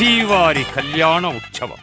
శ్రీవారి కళ్యాణ ఉత్సవం.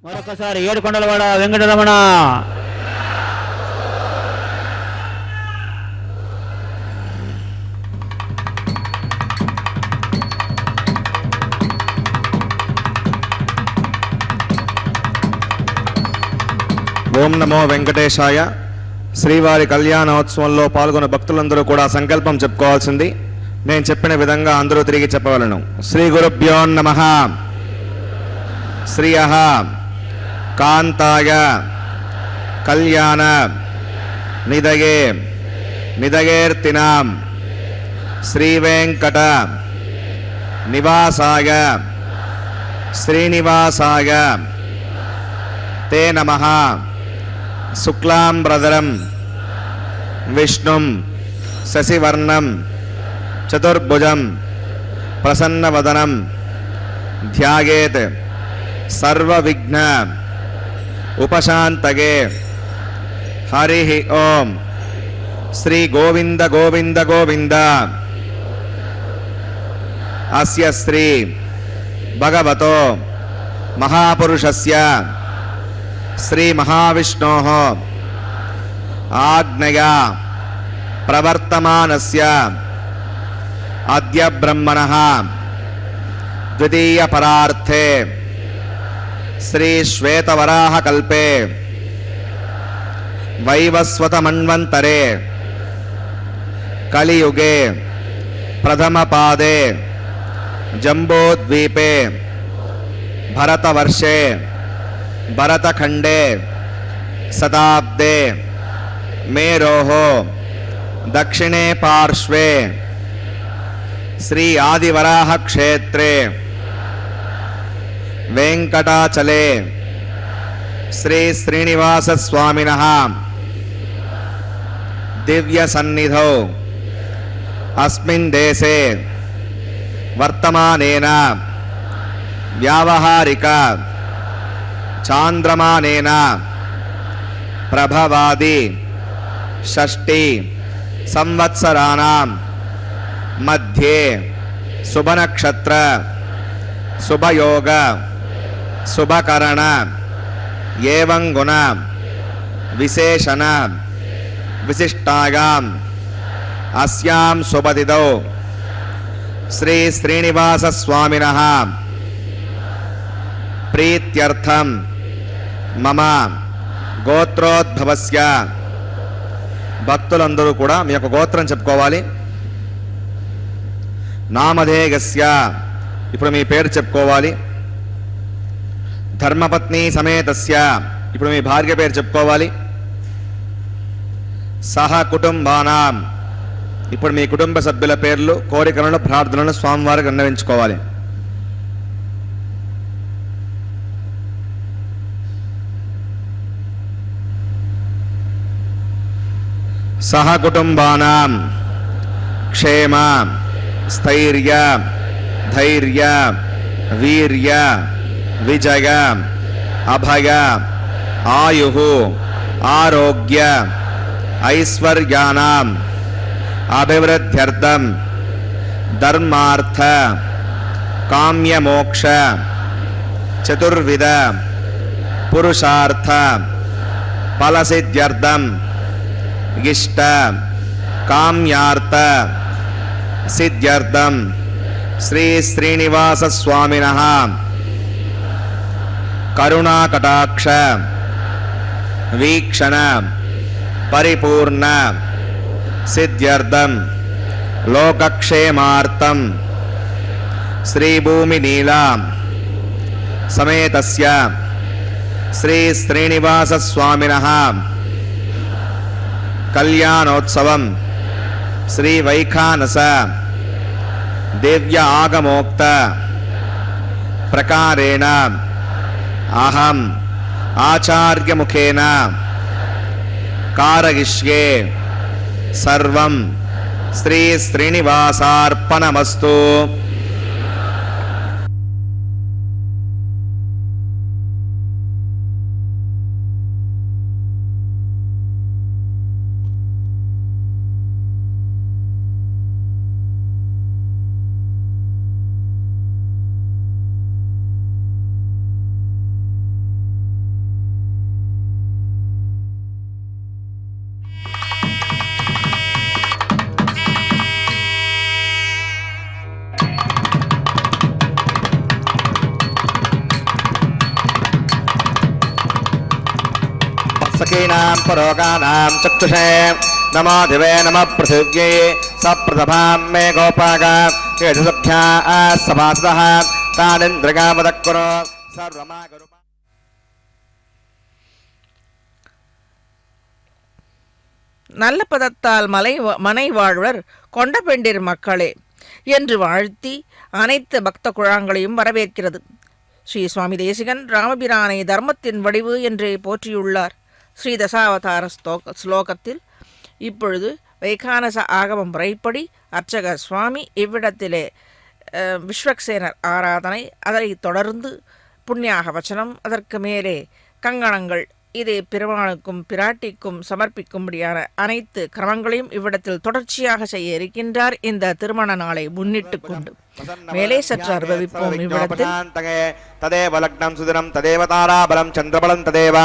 మరొకసారి ఏడుకొండలవాడ వెంకటరమణ. ఓం నమో వెంకటేశాయ. శ్రీవారి కళ్యాణోత్సవంలో పాల్గొన్న భక్తులందరూ కూడా సంకల్పం చెప్పుకోవాల్సింది. నేను చెప్పిన విధంగా అందరూ తిరిగి చెప్పవలను. శ్రీ గురుభ్యో నమః. శ్రియః కాంతాయ కళ్యాణ నిదయే నిదయేర్తినాం శ్రీవేంకట నివాసాయ శ్రీనివాసాయ తే నమః. శుక్లాంబరధరం విష్ణుం శశివర్ణం చతుర్భుజం ప్రసన్నవదనం ధ్యాయేత్ సర్వవిఘ్న ఉపశాంతగే. హరి ఓం. శ్రీ గోవింద గోవింద గోవింద. అస్య శ్రీ భగవతో మహాపురుషస్య శ్రీ మహావిష్ణోః ఆజ్ఞయా ప్రవర్తమానస్య అద్య బ్రహ్మణః ద్వితీయ పరార్థే శ్రీ శ్వేతవరాహ కల్పే వైవస్వత మన్వంతరే కలియుగే ప్రథమ పాదే జంబోద్వీపే భరతవర్షే భరతఖండే శతాబ్దే మేరోః దక్షిణే పార్శ్వే శ్రీ ఆదివరాహ క్షేత్రే వెంకటాచలే శ్రీ శ్రీనివాస స్వామినః దివ్య సన్నిధౌ అస్మిన్ దేశే వర్తమానేన వ్యావహారిక చాంద్రమానేన ప్రభవాది షష్ఠి సంవత్సరాణం మధ్యే శుభనక్షత్ర శుభయోగ శుభకరణ ఏవం గుణ విశేషణ విశిష్టాయాం अस्यां शुभतिथौ श्री श्रीनिवास स्वामिनः प्रीत्यर्थं मम గోత్రోద్భవస్య భక్తులందరూ కూడా మీ యొక్క గోత్రం చెప్పుకోవాలి. నామధేయస్య ఇప్పుడు మీ పేరు చెప్పుకోవాలి. ధర్మపత్ని సమేతస్య ఇప్పుడు మీ భార్య పేరు చెప్పుకోవాలి. సహ కుటుంబానాం ఇప్పుడు మీ కుటుంబ సభ్యుల పేర్లు, కోరికలను, ప్రార్థనలను స్వామివారికి విన్నవించుకోవాలి. సహ కుటుంబానాం క్షేమ స్థైర్య ధైర్య వీర్య విజయ అభయ ఆయు ఆరోగ్య ఐశ్వర్యానాం అభివృద్ధ్యర్థం ధర్మార్థ కామ్యమోక్ష చతుర్విధ పురుషార్థ ఫలసిద్ధ్యర్థం ఇష్ట కామ్యార్థ సిద్ధ్యర్థం శ్రీ శ్రీనివాస స్వామినః కరుణాకటాక్ష వీక్షణ పరిపూర్ణ సిద్ధ్యర్థం లోకక్షేమార్థం శ్రీభూమి నీలా సమేతస్య శ్రీ శ్రీనివాస స్వామినః కళ్యాణోత్సవం శ్రీ వైఖానస దివ్య ఆగమోక్త ప్రకారేణ అహం ఆచార్యముఖేన కారయిష్యే సర్వం శ్రీ శ్రీనివాసార్పణమస్తు. సఖీనాం పరోగానాం చక్షుషే నమో దివే నమ పృథివ్యై సప్రథమాం మే గోపాగ యజసఖ్యా సభాసదః తానింద్రగామదక్కురు సర్వమాగరు. நல்ல பதத்தால் மனை வாழ்வர் கொண்ட பெண்டிர் மக்களே என்று வாழ்த்தி அனைத்து பக்த குழாங்களையும் வரவேற்கிறது. ஸ்ரீ சுவாமி தேசிகன் ராமபிரானை தர்மத்தின் வடிவு என்றே போற்றியுள்ளார். ஸ்ரீ தசாவதார ஸ்லோகத்தில் இப்பொழுது வைகானச ஆகமம் முறைப்படி அர்ச்சகர் சுவாமி இவ்விடத்திலே விஸ்வக்சேனர் ஆராதனை, அதனைத் தொடர்ந்து புண்ணியாக வச்சனம், அதற்கு மேலே கங்கணங்கள், இது பெருமானுக்கும் பிராட்டிக்கும் சமர்ப்பிக்கும்படியான அனைத்து கிரமங்களையும் இவ்விடத்தில் தொடர்ச்சியாக செய்ய இருக்கின்றார். இந்த திருமண நாளை முன்னிட்டு கொண்டு மேலே சற்று அனுபவிப்போம். இவ்விடத்தில் तदेव लग्नं सुदिनं तदेव ताराबलं चन्द्रबलं तदेव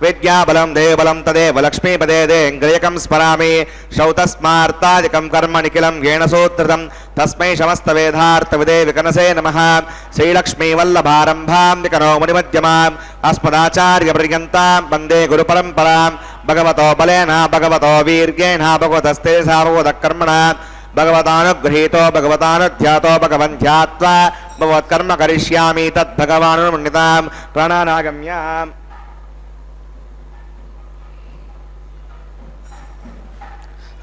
विद्याबलं देवबलं तदेव लक्ष्मीपदे देङ्ग्रियकं स्मरामि श्रौतस्मार्तादिकं कर्म निखिलं येन सूत्रितं तस्मै समस्तवेदार्थविदे विकनसे नमः. श्रीलक्ष्मीवल्लभारम्भां विकनो मुनिमध्यमाम् अस्मदाचार्यपर्यन्तां वन्दे गुरुपरम्परां. भगवतो बलेन भगवतो वीर्येण भगवतस्ते सावगतकर्मणा भगवतानुगृहीतो भगवतानुध्यातो भगवन् ध्यात्वा भगवत्कर्म करिष्यामि तद्भगवानुमन्यतां प्राणानागम्याम्.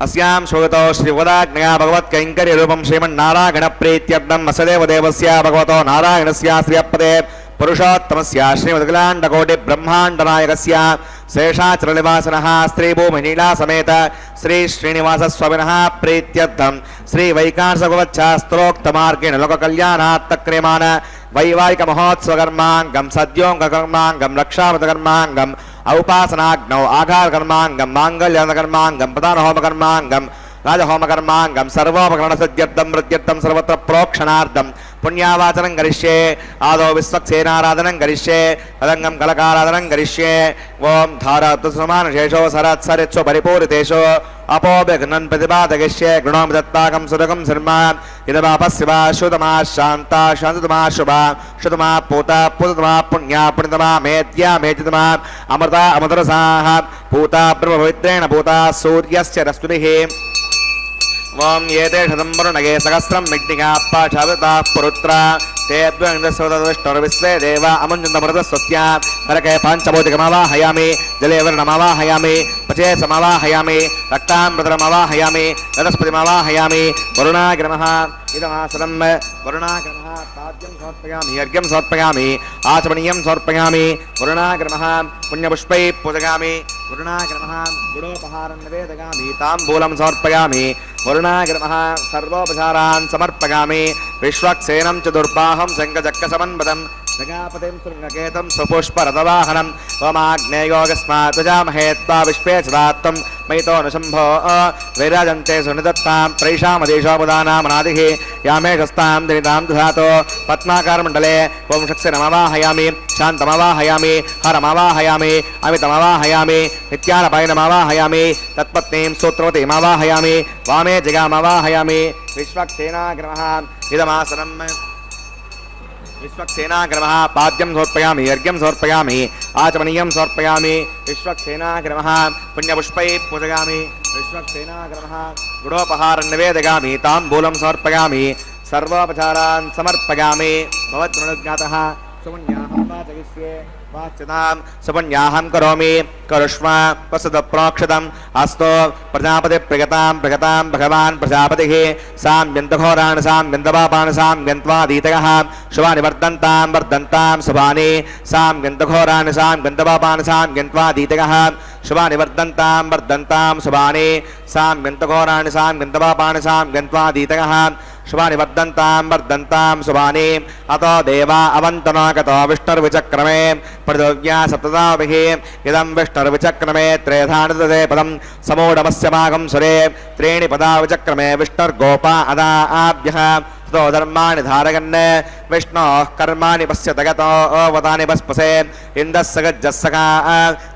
अस्यां श्लोकतो श्रीवदाज्ञया भगवत्कैङ्कर्यरूपं श्रीमन्नारायणप्रीत्यर्थं वसुदेव देवस्य भगवतो नारायणस्य श्रियपदे पुरुषोत्तमस्य श्रीमद्गलाण्डकोटि ब्रह्माण्डनायकस्य शेषाचलनिवासिनः श्रीभूमिनीला समेत श्री श्रीनिवासस्वामिनः प्रीत्यर्थं श्री वैकानसगोवच्छास्त्रोक्तमार्गेण लोककल्याणार्थक्रियमाण वैवाहिकमहोत्सवकर्माङ्गं सद्योङ्गकर्माङ्गं रक्षावतकर्माङ्गम् औपासनाग्नौ आघारकर्माङ्गं माङ्गल्यकर्माङ्गं प्रधानहोमकर्माङ्गं రాజహోమకర్మాంగం సర్వోపకరణ సిద్ధ్యర్థం వృద్ధ్యర్థం సర్వత్ర ప్రోక్షణార్థం పుణ్యావాచనం కరిష్యే ఆదో విశ్వక్సేనారాధనం కరిష్యే తదంగం కలకారాధనం కరిష్యే ఓం ధారాతు సమానశేషో సరత్సరిత్స్వ పరిపూరితేషో అపోభిఘ్నన్ ప్రతిపాదగిష్యే గృణోమి దత్తాకం సురగం శర్మ ఇదమాపశివా శుతమా శాంతా శాంతతమా శుభా శుతమా పూత పూతతమా పుణ్యా పుణ్యతమా మేద్యా మేద్యతమా అమృత అమృతరసాః పూత బ్రహ్మపవిత్రేణ పూత సూర్యస్య రశ్మిభిః ఓం ఏతే శతం వరుణగే సహస్రం మిగ్నిగాపాఠావితా పురుత్ర తేభ్యోవిష్ణుర్విశ్వే దేవ అముంజంతమృతస్వస్య నరకే పాంచభౌతికమవాహయామి జలే వర్ణమవాహయామి పచే సమవాహయామి రక్తామృతమవాహయామి వనస్పతిమవాహయామి వరుణాగ్రమః ఇదమాసనం వరుణాగ్రమః పాద్యం సమర్పయామి అర్ఘ్యం సమర్పయామి ఆచమనీయం సమర్పయామి వరుణాగ్రమః పుణ్యపుష్పై పూజయామి వరుణాగ్రమః గుడోపహారం నివేదయామి తాంబూలం సమర్పయామి వరుణాగ్రమః సర్వోపచారాన్ సమర్పయామి విశ్వక్సేనం చతుర్బాహం శంఖచక్రసమన్వదం జగాపతిం శృంగకేతం సుపుష్పరథవాహనం ఓమాగ్నేయోగస్మాత్ ప్రజామహే త్వా విశ్వే సదాత్తం మయితో నశంభో వైరాజంతే సునిదత్తాం ప్రైషామదేశోపదానామనాదిః యామేషస్తాం దినితాం దధాతో పద్మాకారమండలే ఓం శక్తినమవాహయామి శాంతమవాహయామి హరమవాహయామి అమితమవాహయామి నిత్యానపాయనమవాహయామి తత్పత్నీం సూత్రవతీమవాహయామి వామే జగామవాహయామి విశ్వక్సేనాగ్రమః ఇదమాసనం విశ్వక్సేనాగ్రమః పాద్యం సమర్పయామి అర్ఘ్యం సమర్పయామి ఆచమనీయం సమర్పయామి విశ్వక్సేనాగ్రమః పుణ్యపుష్పై పూజయామి విశ్వక్సేనాగ్రమః గుడోపహారం నివేదయామి తాంబూలం సమర్పయామి సర్వోపచారాన్ సమర్పయామి భవద్గుణజ్ఞాతః సుపుణ్యాహం వాచయిష్యే వాచ్యతాం సుపుణ్యాహం కరోమి కరుష్వ వసద ప్రోక్షతం అస్తో ప్రజాపతి ప్రగతాం ప్రగతాం భగవాన్ ప్రజాపతిః సామ్యంతఘోరాన్ సామ్యంతపాపాన్ సామ్యంత్వాదీతయః శుభాని వర్ధంతాం వర్ధంతాం శుభాని సామ్యంతఘోరాన్ సామ్యంతపాపాన్ సామ్యంత్వాదీతయః శుభాని వర్ధంతాం వర్ధంతాం శుభాని సామ్యంతఘోరాన్ సామ్యంతపాపాన్ సామ్యంత్వాదీతయః శుభాని వర్ధంతాం శుభాని అతో దేవా అవంతనాగతో విష్ణుర్విచక్రమే పృథివ్యా సప్తదాభిః ఇదం విష్ణుర్విచక్రమే త్రేధానిదే పదం సమూఢమస్య భాగం సురే త్రీణి పదా విచక్రమే విష్ణుర్గోపా అదా ఆభ్యః తో ధర్మాణి ధారయన్ విష్ణోః కర్మాణి పశ్యత గతో వదాని భస్పసే ఇందస్సగజ్జస్సగా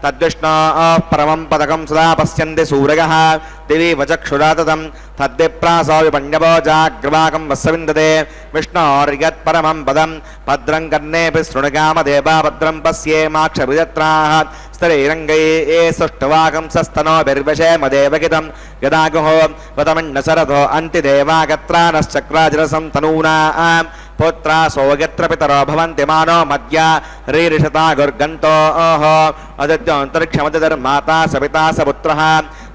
తద్విష్ణోః పరమం పదకం సదా పశ్యంతి సూరయః దివి వచక్షురాతతం తద్విప్రాసో విపణ్యవో జాగ్రవాకం వస్సవిందతే విష్ణోర్యత్పరమం పదం భద్రం కర్ణేభిः శృణుగామదేవా భద్రం పశ్యేమాక్షభిజత్రాः స్థిరైరంగైः సుష్ఠువాకం సస్తనోభిర్విషేమదేవగితం యదాగుహో వదమన్నసరథో అంతిదేవాగత్రానశ్చక్రాజరసం తనూనాం పుత్రా సోగత్ర పితరో భవంతి మానో మధ్య రీరిషతా గుర్గంతో ఓహో అదిత్యంతరిక్షమతిర్మాతా సపితా సపుత్రః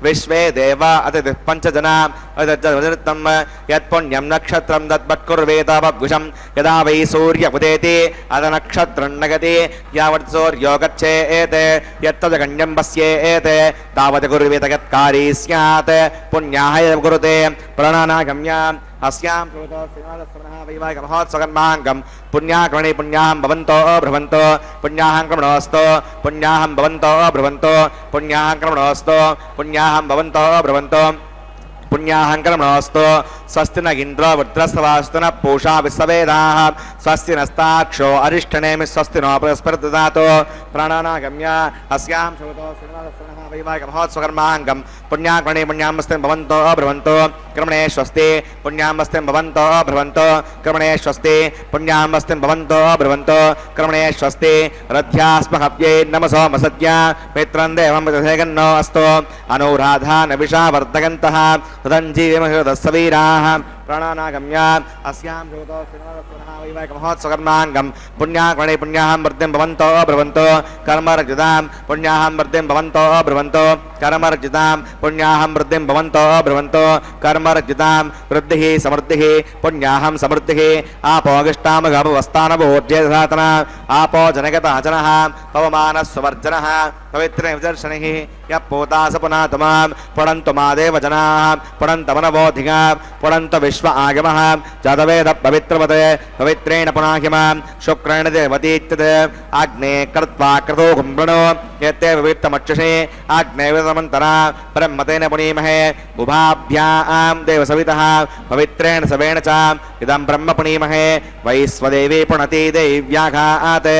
విశ్వే దేవ అతిథిః పంచజనా అదిత్యం యత్పుణ్యం నక్షత్రం తద్వత్కుర్వేతావద్విషం యదా వై సూర్యముదేతి అదనక్షత్రం నగతి యావత్ సూర్యో గచ్చేత్ యత్తదగణ్యం పశ్యేత్ తావత్ కుర్వేత యత్కారీ స్యాత్ పుణ్యాయ కురుతే ప్రణానాగమ్య అస్యాం వైవాహిక మహోత్సవకర్మాంగం పుణ్యాకరణి పుణ్యాహం భవంతో భ్రవంతో పుణ్యాహం క్రమణోస్తో పుణ్యాహం భవంతో భ్రవంతో పుణ్యాహం క్రమణోస్తో పుణ్యాహం భవంతో భ్రవంతో పుణ్యాహం క్రమణోస్తో స్వస్తి న ఇంద్రో వృద్రస్తవాస్తు న పూషా విశ్వవేదాః స్వస్తి నస్తాక్షో అరిష్టనేమి స్వస్తి నో బృహస్పతి దదాతు ప్రాణానాగమ్య అస్యాం శ్రుతో వైవాహిక మహోత్సవకర్మాంగం పుణ్యాకరణి పుణ్యామస్తే భవంతో భ్రవంతో క్రమణే స్వస్తి పుణ్యామస్తే భవంతో భ్రవంతో క్రమణే స్వస్తి పుణ్యామస్తే భవంతో భ్రవంతో క్రమణే స్వస్తి రథ్యాస్మహవ్యై నమసో మసద్య మిత్రం దేవం విదధేగన్నో అస్తు అనురాధా నవిషా వర్ధగంతః తదంజీవిమహృదస్సవీరాः ప్రాణానాగమ్య అస్యాం శ్రుతో వైవాహిక మహోత్సవకర్మాంగం పుణ్యాకరణి పుణ్యాహం వృద్ధిం భవంతో భ్రవంతో కర్మరజితాం పుణ్యాహం వృద్ధిం భవంతో భ్రవంతో కర్మరజితాం పుణ్యాహం వృద్ధిం భవంతో భ్రవంతో కర్మరజితాం వృద్ధిః సమృద్ధిః పుణ్యాహం సమృద్ధిః ఆపోగిష్టామగభవస్థానభోజ్యేధాతన ఆపో జనగతాచనః పవమానస్వవర్జనః పవిత్ర విదర్శనిః यः पूता स पुनातु मां पुनन्तु मादेव जनाः पुनन्तमनवोधिका पुनन्त विश्व आगमः जातवेद पवित्रवते पवित्रेण पुनाहि मां शुक्रेण देवतीत्यते अग्ने कृत्वा क्रतो कुम्भृणो यत्ते पवित्रमक्षसे अग्ने विदमन्तरा ब्रह्मतेन पुनीमहे उभाभ्यां देवसवितः पवित्रेण सवेण च इदं ब्रह्म पुनीमहे वैश्वदेवी पुनति देव्याघात्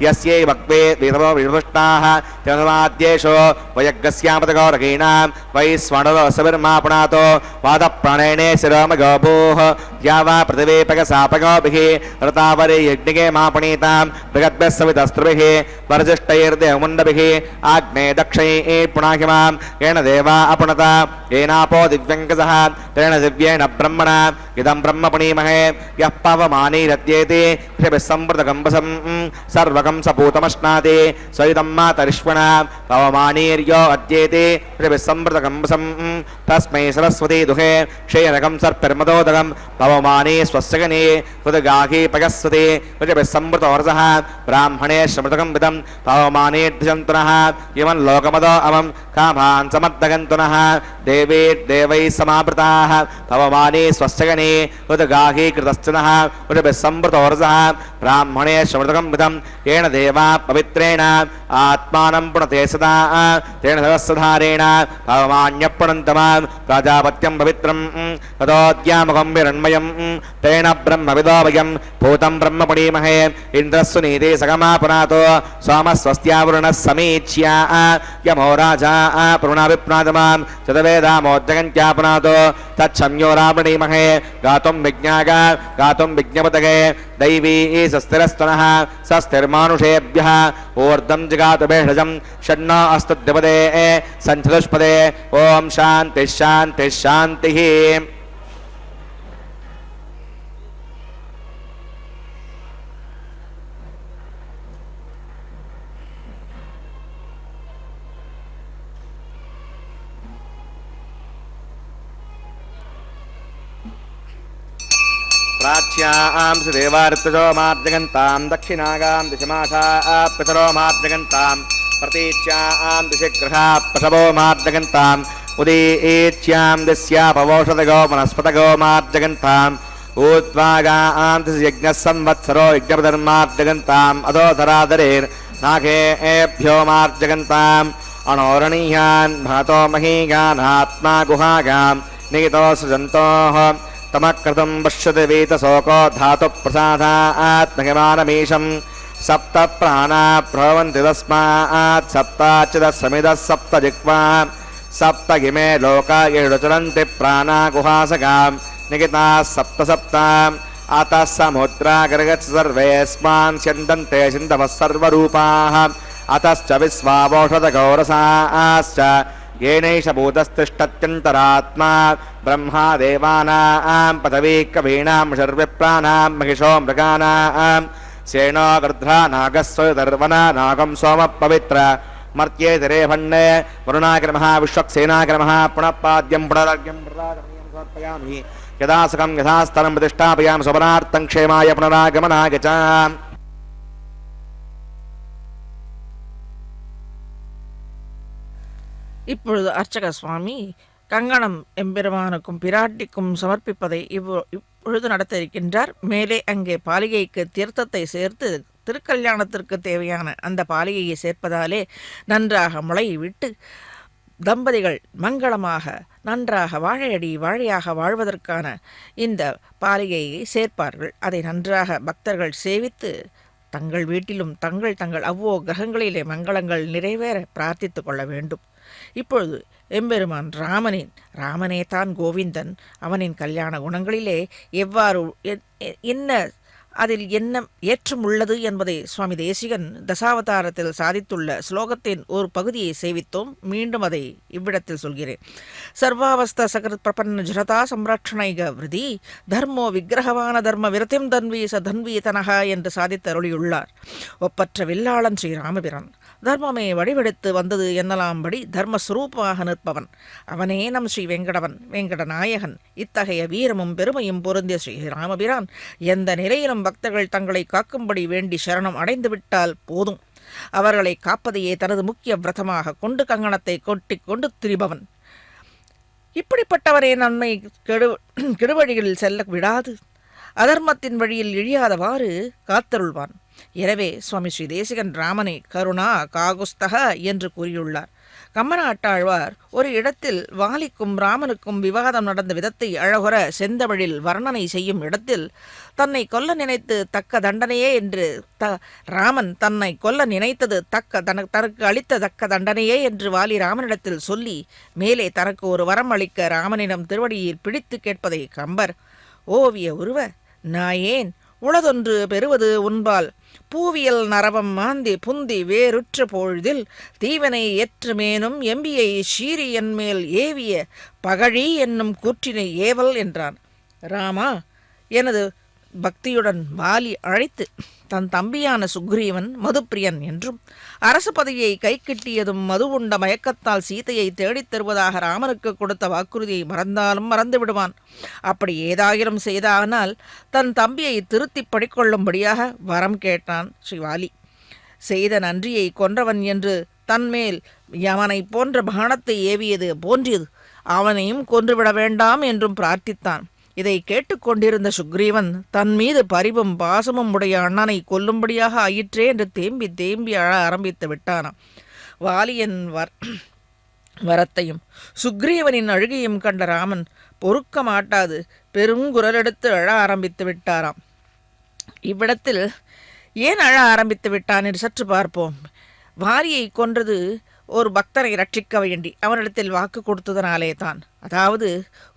यस्यै वक्वे वेदवो विभुष्टाः तेनवाद्येषो वयज्ञस्यामतगौरगीणां वैश्वणरसविर्मा पुनातो वादप्राणेने शिरोमगो भूः या वा पृथिवीपगसापगोभिः ऋतावरे यज्ञिके मा पुनीतां बृहद्भिः सवितस्त्रिभिः वरजिष्टैर्देवमुण्डभिः आग्ने दक्षैः पुनाहि मां येन देवा अपुनता येनापो दिव्यङ्कसः तेन दिव्येन ब्रह्मणा इदं ब्रह्म पुनीमहे यः पवमानीरद्येति ऋषिभिः संवृतकम्बसं सर्वकं सपूतमश्नाति स्वयुतं मातरिष्वणा पवमानीर्यो अद्येति ऋषिभिः संवृतकम्बसं तस्मै सरस्वती दुहे क्षीरकं सर्पिर्मदोदकं पवमानी स्वस्यगनी हृदगाही पगस्वती ऋषिभिः संवृतोर्जः ब्राह्मणे श्रमृतकं विदं पवमानीर्ध्यजन्तुनः इमं लोकमदो अमं कामान् समर्दगन्तुनः देवी देवैः समावृताः पवमानी स्वस्यगनी हृदगाही कृतश्चनः ऋषिभिः संवृतोर्जः ब्राह्मणे श्रमृतकं विदं येन देवा पवित्रेण आत्मानं पुनते सदा तेन सहस्रधारेण पवमान्यपुनन्तमां प्राजापत्यं पवित्रं ततोद्यामुखं विरण्मयं तेन ब्रह्मविदो वयं भूतं ब्रह्म पुनीमहे इन्द्रस्सु नीते सगमा पुनातो सोमस्वस्त्यावरुणः समीच्या यमो राजा पुरुणाभिप्रातमां चतुर्वेदामोद्जगन्त्या पुनातो तच्छम्यो रावणीमहे गातुं विज्ञागा गातुं विज्ञपतगे दैवी सस्तिरस्तनः सस्तिर्मानुषेभ्यः ऊर्ध्वं जगातु भेषजं षण्णो अस्तु द्विपदे सञ्चतुष्पदे ॐ शान्तिः शान्तिः शान्तिः प्राच्यां श्रीदेवार्तजो मार्जगन्तां दक्षिणागां दिशमाशाः पितरो मार्जगन्तां प्रतीच्यां दिशग्रहा पशवो मार्जगन्ताम् उदीच्यां दिस्यापवोषधगो वनस्पतगो मार्जगन्ताम् ऊर्ध्वागां दिशयज्ञः संवत्सरो यज्ञपधर्मार्जगन्ताम् अधोधराधरेर्नागेभ्यो मार्जगन्ताम् अणोरणीयान् भातो महीगानात्मा गुहागां निहितो सृजन्तोः तमकृतं पश्यति वीतशोको धातुप्रसादात्महिमानमीशं सप्त प्राणा भ्रवन्ति तस्मात् सप्ताच्युतः समिदः सप्त जिह्वा सप्त इमे लोका येषुचरन्ति प्राणा गुहासगां निहिताः सप्त सप्त अतः समुद्रागर्गच्छ सर्वेऽस्मान् स्यन्दन्ते सिन्धवः सर्वरूपाः अतश्च विश्वावोषधगौरसाश्च येनैष भूतस्तिष्ठत्यन्तरात्मा ब्रह्मा देवानां पदवी कवीनां शर्विप्राणां महिषो मृगाणां सेनो गृध्रा नागस्वदर्वना नागं सोम पवित्र मर्त्ये तिरे भण्डे वरुणाग्रमः विश्वक्सेनाग्रमः पुनः पाद्यं पुनरर्घ्यं समर्पयामि यदा सकं यथास्तरं प्रतिष्ठापयामि स्वपनार्थं क्षेमाय पुनरागमनाय च இப்பொழுது அர்ச்சக சுவாமி கங்கணம் எம்பெருமானுக்கும் பிராட்டிக்கும் சமர்ப்பிப்பதை இப்பொழுது நடத்த இருக்கின்றார். மேலே அங்கே பாலிகைக்கு தீர்த்தத்தை சேர்த்து திருக்கல்யாணத்திற்கு தேவையான அந்த பாலிகையை சேர்ப்பதாலே நன்றாக முளையை விட்டு தம்பதிகள் மங்களமாக நன்றாக வாழையடி வாழையாக வாழ்வதற்கான இந்த பாலிகையை சேர்ப்பார்கள். அதை நன்றாக பக்தர்கள் சேவித்து தங்கள் வீட்டிலும் தங்கள் அவ்வோ கிரகங்களிலே மங்களங்கள் நிறைவேற பிரார்த்தித்து கொள்ள வேண்டும். இப்பொழுது எம்பெருமான் ராமனே தான் கோவிந்தன். அவனின் கல்யாண குணங்களிலே எவ்வாறு என்ன அதில் என்ன ஏற்றம் உள்ளது என்பதை சுவாமி தேசிகன் தசாவதாரத்தில் சாதித்துள்ள ஸ்லோகத்தின் ஒரு பகுதியை சேவித்தோம். மீண்டும் அதை இவ்விடத்தில் சொல்கிறேன். சர்வாவஸ்த சகத் பிரபன்ன ஜரதா சம்ரட்சணைக விருதி தர்மோ விக்கிரகவான தர்ம விரத்திம் தன்வி ச தன்வி தனகா என்று சாதித்தருளியுள்ளார். ஒப்பற்ற வில்லாளன் ஸ்ரீராமபிரான் தர்மமே வடிவெடுத்து வந்தது என்னலாம்படி தர்மஸ்வரூபமாக நிற்பவன் அவனே நம் ஸ்ரீ வெங்கடநாயகன். இத்தகைய வீரமும் பெருமையும் பொருந்திய ஸ்ரீராமபிரான் எந்த நிலையிலும் பக்தர்கள் தங்களை காக்கும்படி வேண்டி சரணம் அடைந்து விட்டால் போதும். அவர்களை காப்பதையே தனது முக்கிய விரதமாக கொண்டு கங்கணத்தை கொட்டி கொண்டு திரிபவன். இப்படிப்பட்டவரே நன்மை கெடுவழிகளில் செல்ல விடாது, அதர்மத்தின் வழியில் இழியாதவாறு காத்தருள்வான். எனவே சுவாமி ஸ்ரீ தேசிகன் ராமனை கருணா காகுஸ்தக என்று கூறியுள்ளார். கம்மநாட்டாழ்வார் ஒரு இடத்தில் வாலிக்கும் ராமனுக்கும் விவாதம் நடந்த விதத்தை அழகுற செந்தமிழில் வர்ணனை செய்யும் இடத்தில் தன்னை கொல்ல நினைத்து தக்க தண்டனையே என்று ராமன் தன்னை கொல்ல நினைத்தது தனக்கு அளித்த தக்க தண்டனையே என்று வாலி ராமனிடத்தில் சொல்லி மேலே தனக்கு ஒரு வரம் அளிக்க ராமனிடம் திருவடியில் பிடித்து கேட்பதை கம்பர், ஓவிய உருவ நாயேன் உளதொன்று பெறுவது உன்பால் பூவியல் நரவம் மாந்தி புந்தி வேறுற்ற பொழுதில் தீவனை ஏற்றுமேனும் எம்பியை ஷீரி என்மேல் ஏவிய பகழி என்னும் கூற்றினை ஏவல் என்றான். ராமா, எனது பக்தியுடன் வாலி அழைத்து தன் தம்பியான சுக்ரீவன் மதுப்பிரியன் என்றும் அரசு பதவியை கை கட்டியதும் மது உண்ட மயக்கத்தால் சீதையை தேடித் தருவதாக ராமனுக்கு கொடுத்த வாக்குறுதியை மறந்தாலும் மறந்து விடுவான். அப்படி ஏதாயிரம் செய்தானால் தன் தம்பியை திருத்தி படிக்கொள்ளும்படியாக வரம் கேட்டான் ஸ்ரீவாலி. செய்த நன்றியை கொன்றவன் என்று தன்மேல் யமனை போன்ற பானத்தை ஏவியது போன்றியது, அவனையும் கொன்றுவிட வேண்டாம் என்றும் பிரார்த்தித்தான். இதை கேட்டுக்கொண்டிருந்த சுக்ரீவன் தன் மீது பரிவும் பாசமும் உடைய அண்ணனை கொல்லும்படியாக ஆயிற்றே என்று தேம்பி தேம்பி அழ ஆரம்பித்து விட்டானாம். வாலியின் வரத்தையும் சுக்ரீவனின் அழுகையும் கண்ட ராமன் பொறுக்க மாட்டாது பெருங்குரலெடுத்து அழ ஆரம்பித்து விட்டாராம். இவ்விடத்தில் ஏன் அழ ஆரம்பித்து விட்டான் என்று சற்று பார்ப்போம். வாலியை கொன்றது ஒரு பக்தரை ரட்சிக்க வேண்டி அவனிடத்தில் வாக்கு கொடுத்ததனாலே தான். அதாவது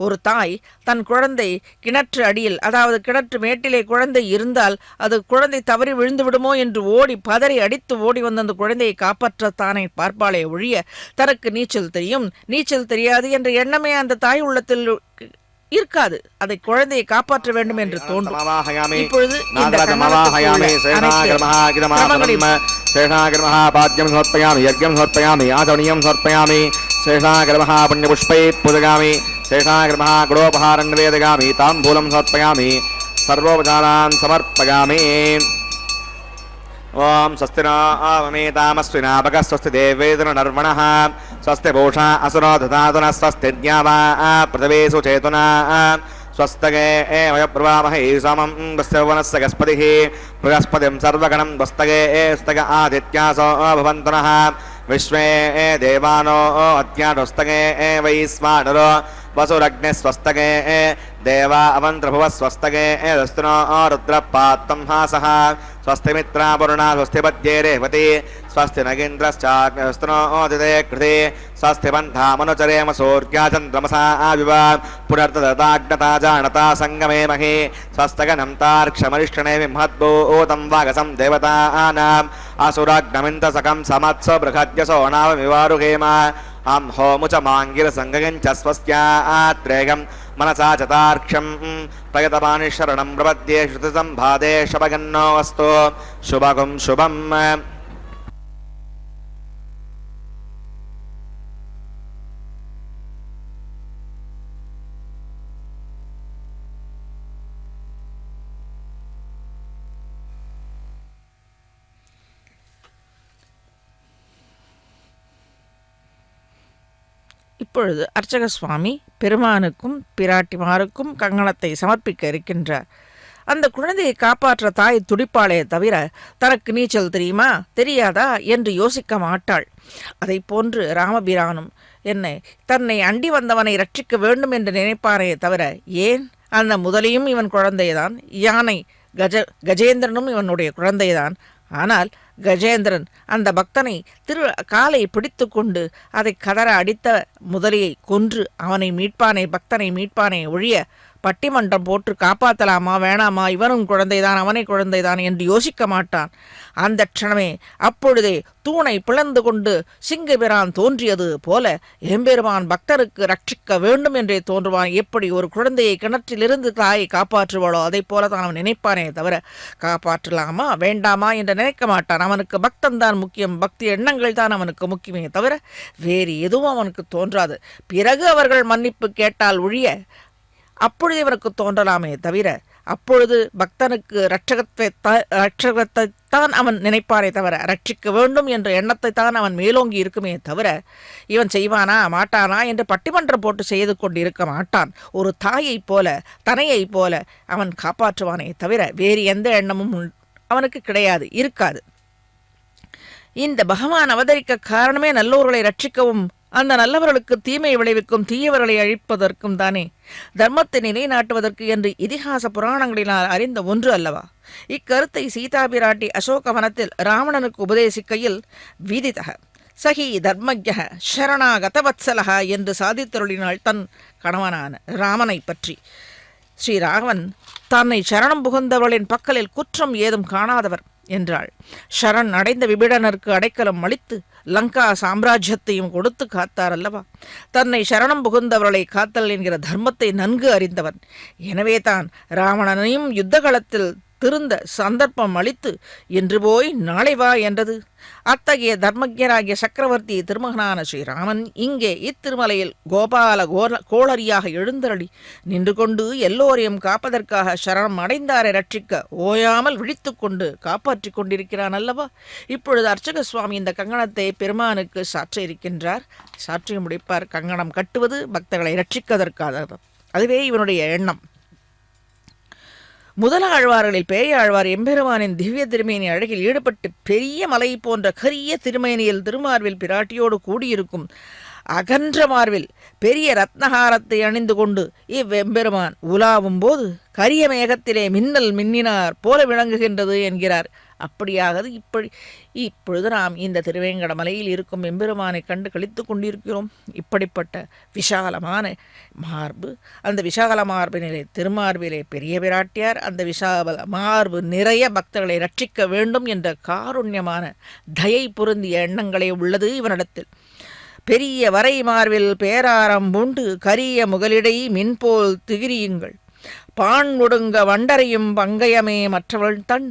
ஒரு தாய் தன் குழந்தை கிணற்று அடியில், அதாவது கிணற்று மேட்டிலே குழந்தை இருந்தால் அது குழந்தை தவறி விழுந்து விடுமோ என்று ஓடி பதறி அடித்து ஓடி வந்த அந்த குழந்தையை காப்பாற்றத்தானே பார்ப்பாளே ஒழிய தனக்கு நீச்சல் தெரியும் நீச்சல் தெரியாது என்ற எண்ணமே அந்த தாய் உள்ளத்தில் இருக்காது. அதை குழந்தையை காப்பாற்ற வேண்டும் என்று தோன்றும். இப்பொழுது சேஷாகிரமஹாபாத்யம் சமர்ப்பயாமி யஜ்ஞம் சமர்ப்பயாமி ஆசவனியம் சமர்ப்பயாமி சேஷாகிரமஹா புண்ணியபுஷ்பை பூஜகாமி சேஷாகிரமஹா குடோபஹாரம் நிவேதயாமி தாம்பூலம் சமர்ப்பயாமி சர்வோபசாரான் சமர்ப்பயாமி. ஓம் ஸ்வஸ்தி நோ ஆவமேதாமஸ்வினா பக ஸ்வஸ்தி தேவேந்திர நர்வணः ஸ்வஸ்தி பூஷா அசுரோ ததாதுன ஸ்வஸ்தி ஞாவா பிரதவேசு சேதுனா ஸ்வஸ்தகே வயப்ரவாமஹே சமம் வஸ்யவனஸ்ய கஸ்பதிः बृहस्पतिं सर्वगणं वस्तगे स्तग आदित्यासो भवन्तुनः विश्वे देवानो अद्याडुस्तगे वैश्वानरो वसुरग्ने स्वस्तगे देवा अवन्त्रभुव स्वस्तगे दस्तुनो रुद्रपात्तं हासः स्वस्ति मित्रा वरुणा स्वस्ति पद्ये रेवती स्वस्ति नगेन्द्रश्चाग्निस्तुनो दिदे कृते स्वस्ति बन्धामनुचरेम सूर्या चन्द्रमसा आविव पुनर्ददाग्नता जानता सङ्गमे महे स्वस्तगनं तार्क्षमरिष्ठणे विमहद्भूतं वागसं देवतानाम् असुराग्नमिन्दसकं समत्सो बृहद्यसो नावमिवारुहेम अं होमुच माङ्गिरसङ्गञ्च स्वस्यात्रेगं मनसा चतार्क्षं प्रयतपानिशरणं प्रपद्ये श्रुतिसम्भादे शपगन्नो अस्तु शुभगुं शुभम्. இப்பொழுது அர்ச்சக சுவாமி பெருமானுக்கும் பிராட்டிமாருக்கும் கங்கணத்தை சமர்ப்பிக்க இருக்கின்றார். அந்த குழந்தையை காப்பாற்ற தாய் துடிப்பாளே தவிர தனக்கு நீச்சல் தெரியுமா தெரியாதா என்று யோசிக்க மாட்டாள். அதை போன்று ராமபிரானும் தன்னை அண்டி வந்தவனை ரட்சிக்க வேண்டும் என்று நினைப்பாரே தவிர ஏன் அந்த முதலையும் இவன் குழந்தைதான், யானை கஜேந்திரனும் இவனுடைய குழந்தைதான். ஆனால் கஜேந்திரன் அந்த பக்தனை காலை பிடித்து கொண்டு அதை கதற அடித்த முதலையை கொன்று அவனை மீட்பானே, பக்தனை மீட்பானே ஒழிய பட்டிமன்றம் போட்டு காப்பாற்றலாமா வேணாமா, இவனும் குழந்தைதான் அவனை குழந்தைதான் என்று யோசிக்க மாட்டான். அந்த க்ஷணமே அப்பொழுதே தூணை பிளந்து கொண்டு சிங்கபிரான் தோன்றியது போல எம்பெருமான் பக்தருக்கு ரட்சிக்க வேண்டும் என்றே தோன்றுவான். எப்படி ஒரு குழந்தையை கிணற்றிலிருந்து தாயை காப்பாற்றுவாளோ அதை போல தான் அவன் நினைப்பானே தவிர காப்பாற்றலாமா வேண்டாமா என்று நினைக்க மாட்டான். அவனுக்கு பக்தன் தான் முக்கியம், பக்தி எண்ணங்கள் தான் அவனுக்கு முக்கியமே தவிர வேறு எதுவும் அவனுக்கு தோன்றாது. பிறகு அவர்கள் மன்னிப்பு கேட்டால் ஒழிய அப்பொழுது இவனுக்கு தோன்றலாமே தவிர அப்பொழுது பக்தனுக்கு ரட்சகத்தைத்தான் அவன் நினைப்பானே தவிர ரட்சிக்க வேண்டும் என்ற எண்ணத்தை தான் அவன் மேலோங்கி இருக்குமே தவிர இவன் செய்வானா மாட்டானா என்று பட்டிமன்றம் போட்டு செய்து கொண்டு இருக்க மாட்டான். ஒரு தாயைப் போல தனையைப் போல அவன் காப்பாற்றுவானே தவிர வேறு எந்த எண்ணமும் அவனுக்கு கிடையாது, இருக்காது. இந்த பகவான் அவதரிக்க காரணமே நல்லோர்களை ரட்சிக்கவும் அந்த நல்லவர்களுக்கு தீமை விளைவிக்கும் தீயவர்களை அழிப்பதற்கும் தானே, தர்மத்தை நிலைநாட்டுவதற்கு என்று இதிகாச புராணங்களினால் அறிந்த ஒன்று அல்லவா? இக்கருத்தை சீதா பிராட்டி அசோகவனத்தில் ராவணனுக்கு உபதேசிக்கையில் விதிதக சகி தர்மஜ்ய சரணாகதவத்சலக என்று சாதித்தருளினாள் தன் கணவனான ராமனை பற்றி. ஸ்ரீராகவன் தன்னை சரணம் புகுந்தவர்களின் பக்கலில் குற்றம் ஏதும் காணாதவர் என்றாள். ஷரண் அடைந்த விபிடனருக்கு அடைக்கலம் அளித்து லங்கா சாம்ராஜ்யத்தையும் கொடுத்து காத்தார் அல்லவா? தன்னை சரணம் புகுந்தவர்களை காத்தல் என்கிற தர்மத்தை நன்கு அறிந்தவன். எனவே தான் ராவணனையும் யுத்தகலத்தில் திருந்த சந்தர்ப்பம் அளித்து இன்று போய் நாளை வா என்றது. அத்தகைய தர்மஜராகிய சக்கரவர்த்தி திருமகனான ஸ்ரீராமன் இங்கே இத்திருமலையில் கோபால கோளரியாக எழுந்தருளி நின்று கொண்டு எல்லோரையும் காப்பதற்காக சரணம் அடைந்தாரை ரட்சிக்க ஓயாமல் விழித்து கொண்டு காப்பாற்றி கொண்டிருக்கிறான் அல்லவா? இப்பொழுது அர்ச்சக சுவாமி இந்த கங்கணத்தை பெருமானுக்கு சாற்ற இருக்கின்றார். சாற்றி முடிப்பார். கங்கணம் கட்டுவது பக்தர்களை ரட்சிப்பதற்காக. அதுவே இவனுடைய எண்ணம். முதலாழ்வார்களில் பேயாழ்வார் எம்பெருமானின் திவ்ய திருமேனி அழகில் ஈடுபட்டு பெரிய மலை போன்ற கரிய திருமேனியில் திருமார்வில் பிராட்டியோடு கூடியிருக்கும் அகன்ற மார்வில் பெரிய ரத்னஹாரத்தை அணிந்து கொண்டு இவ்வெம்பெருமான் உலாவும் போது கரிய மேகத்திலே மின்னல் மின்னினார் போல விளங்குகின்றது என்கிறார். அப்படியாகது இப்பொழுது நாம் இந்த திருவேங்கட மலையில் இருக்கும் எம்பெருமானை கண்டு கழித்து கொண்டிருக்கிறோம். இப்படிப்பட்ட விஷாலமான மார்பு, அந்த விஷால மார்பினிலே திருமார்பிலே பெரிய பிராட்டியார் அந்த விஷால மார்பு நிறைய பக்தர்களை ரட்சிக்க வேண்டும் என்ற காருண்யமான தயை பொருந்திய எண்ணங்களே உள்ளது இவனிடத்தில். பெரிய வரை மார்பில் பேராரம் பூண்டு கரிய முகலிடை மின்போல் திகிரியுங்கள் பான் ஒடுங்க வண்டரையும் பங்கயமே மற்றவள் தன்